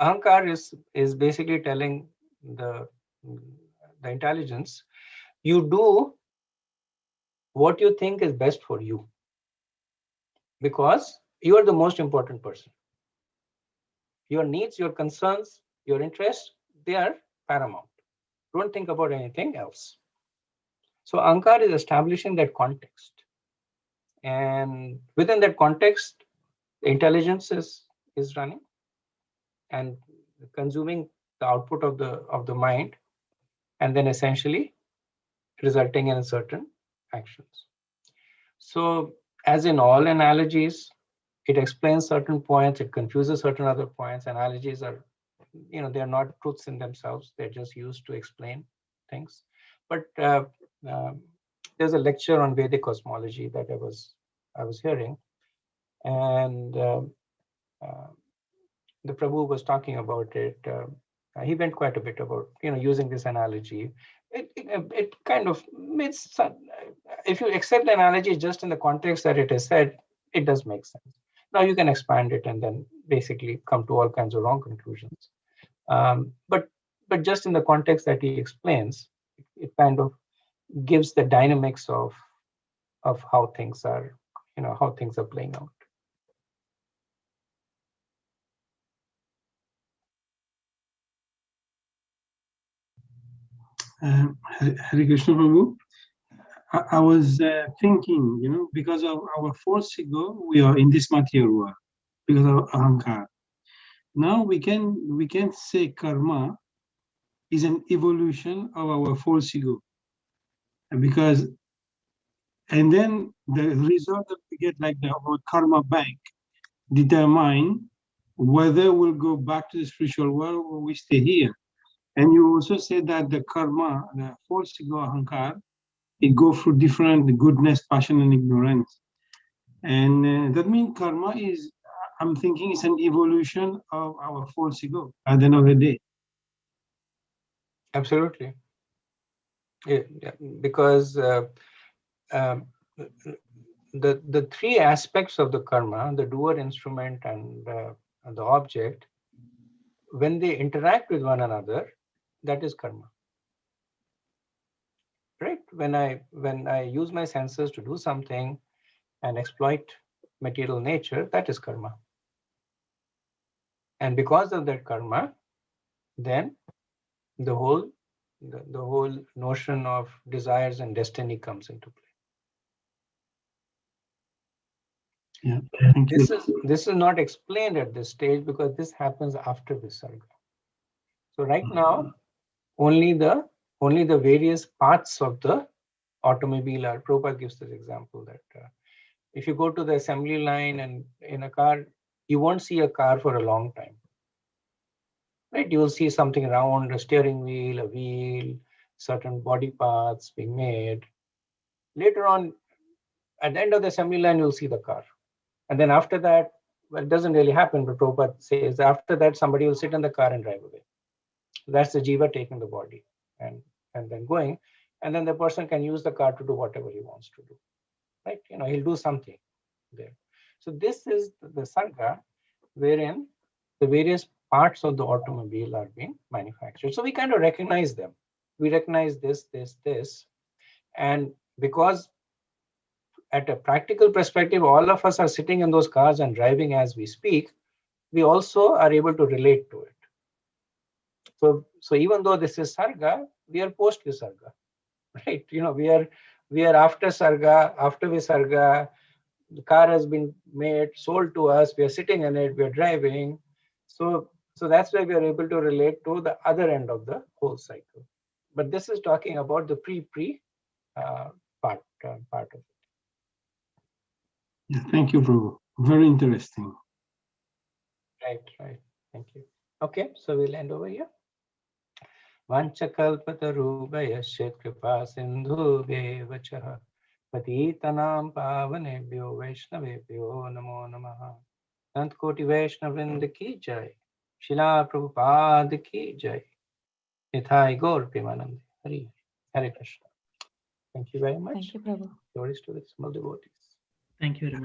Ahankar is basically telling the intelligence, you do what you think is best for you, because you are the most important person. Your needs, your concerns, your interests, they are paramount. Don't think about anything else. So Ahankar is establishing that context. And within that context, the intelligence is running and consuming the output of the mind, and then essentially resulting in certain actions. So as in all analogies, it explains certain points, it confuses certain other points. Analogies are, they are not truths in themselves. They're just used to explain things. But there's a lecture on Vedic cosmology that I was hearing, and the Prabhu was talking about it. He went quite a bit about, using this analogy. It kind of makes, if you accept the analogy just in the context that it is said, it does make sense. Now you can expand it and then basically come to all kinds of wrong conclusions. But just in the context that he explains, it kind of gives the dynamics of how things are, how things are playing out. Hare Krishna Prabhu, I was thinking, because of our false ego, we are in this material world because of Ahankar. Now we can say karma is an evolution of our false ego, and then the result that we get, like our karma bank, determine whether we'll go back to the spiritual world or we stay here. And you also said that the karma, the false ego, Ahankar, it go through different goodness, passion, and ignorance. And that means karma is, I'm thinking, it's an evolution of our false ego at the end of the day. Absolutely. Yeah, because the three aspects of the karma, the doer, instrument, and the object, when they interact with one another, that is karma. Right? When I use my senses to do something and exploit material nature, that is karma. And because of that karma, then the whole notion of desires and destiny comes into play. Yeah, thank you. This is not explained at this stage because this happens after Visarga. So right now, only the various parts of the automobile are. Prabhupada gives this example that if you go to the assembly line and in a car, you won't see a car for a long time. Right? You will see something around, a steering wheel, a wheel, certain body parts being made. Later on, at the end of the assembly line, you'll see the car. And then after that, well, it doesn't really happen, but Prabhupada says after that, somebody will sit in the car and drive away. That's the jiva taking the body and then going. And then the person can use the car to do whatever he wants to do. Right? He'll do something there. So this is the sarga wherein the various parts of the automobile are being manufactured. So we kind of recognize them. We recognize this. And because at a practical perspective, all of us are sitting in those cars and driving as we speak, we also are able to relate to it. So even though this is sarga, we are post visarga, right? We are after sarga, after visarga. The car has been made, sold to us. We are sitting in it. We are driving. So that's why we are able to relate to the other end of the whole cycle. But this is talking about the pre part of it. Yeah, thank you, Prabhu. Very interesting. Right. Thank you. Okay, so we'll end over here. Vanchakalpatarubhayasya kripa sindhubheva cha patitanam pavanebhyo vaishnavebhyo namo namaha. Sant Koti Vaishnavrinda ki jai. Shila Prabhupada ki jai. Nithai Gaur Premanande. Hare Krishna. Thank you very much. Thank you, Prabhu. Glories to the small devotees. Thank you very much.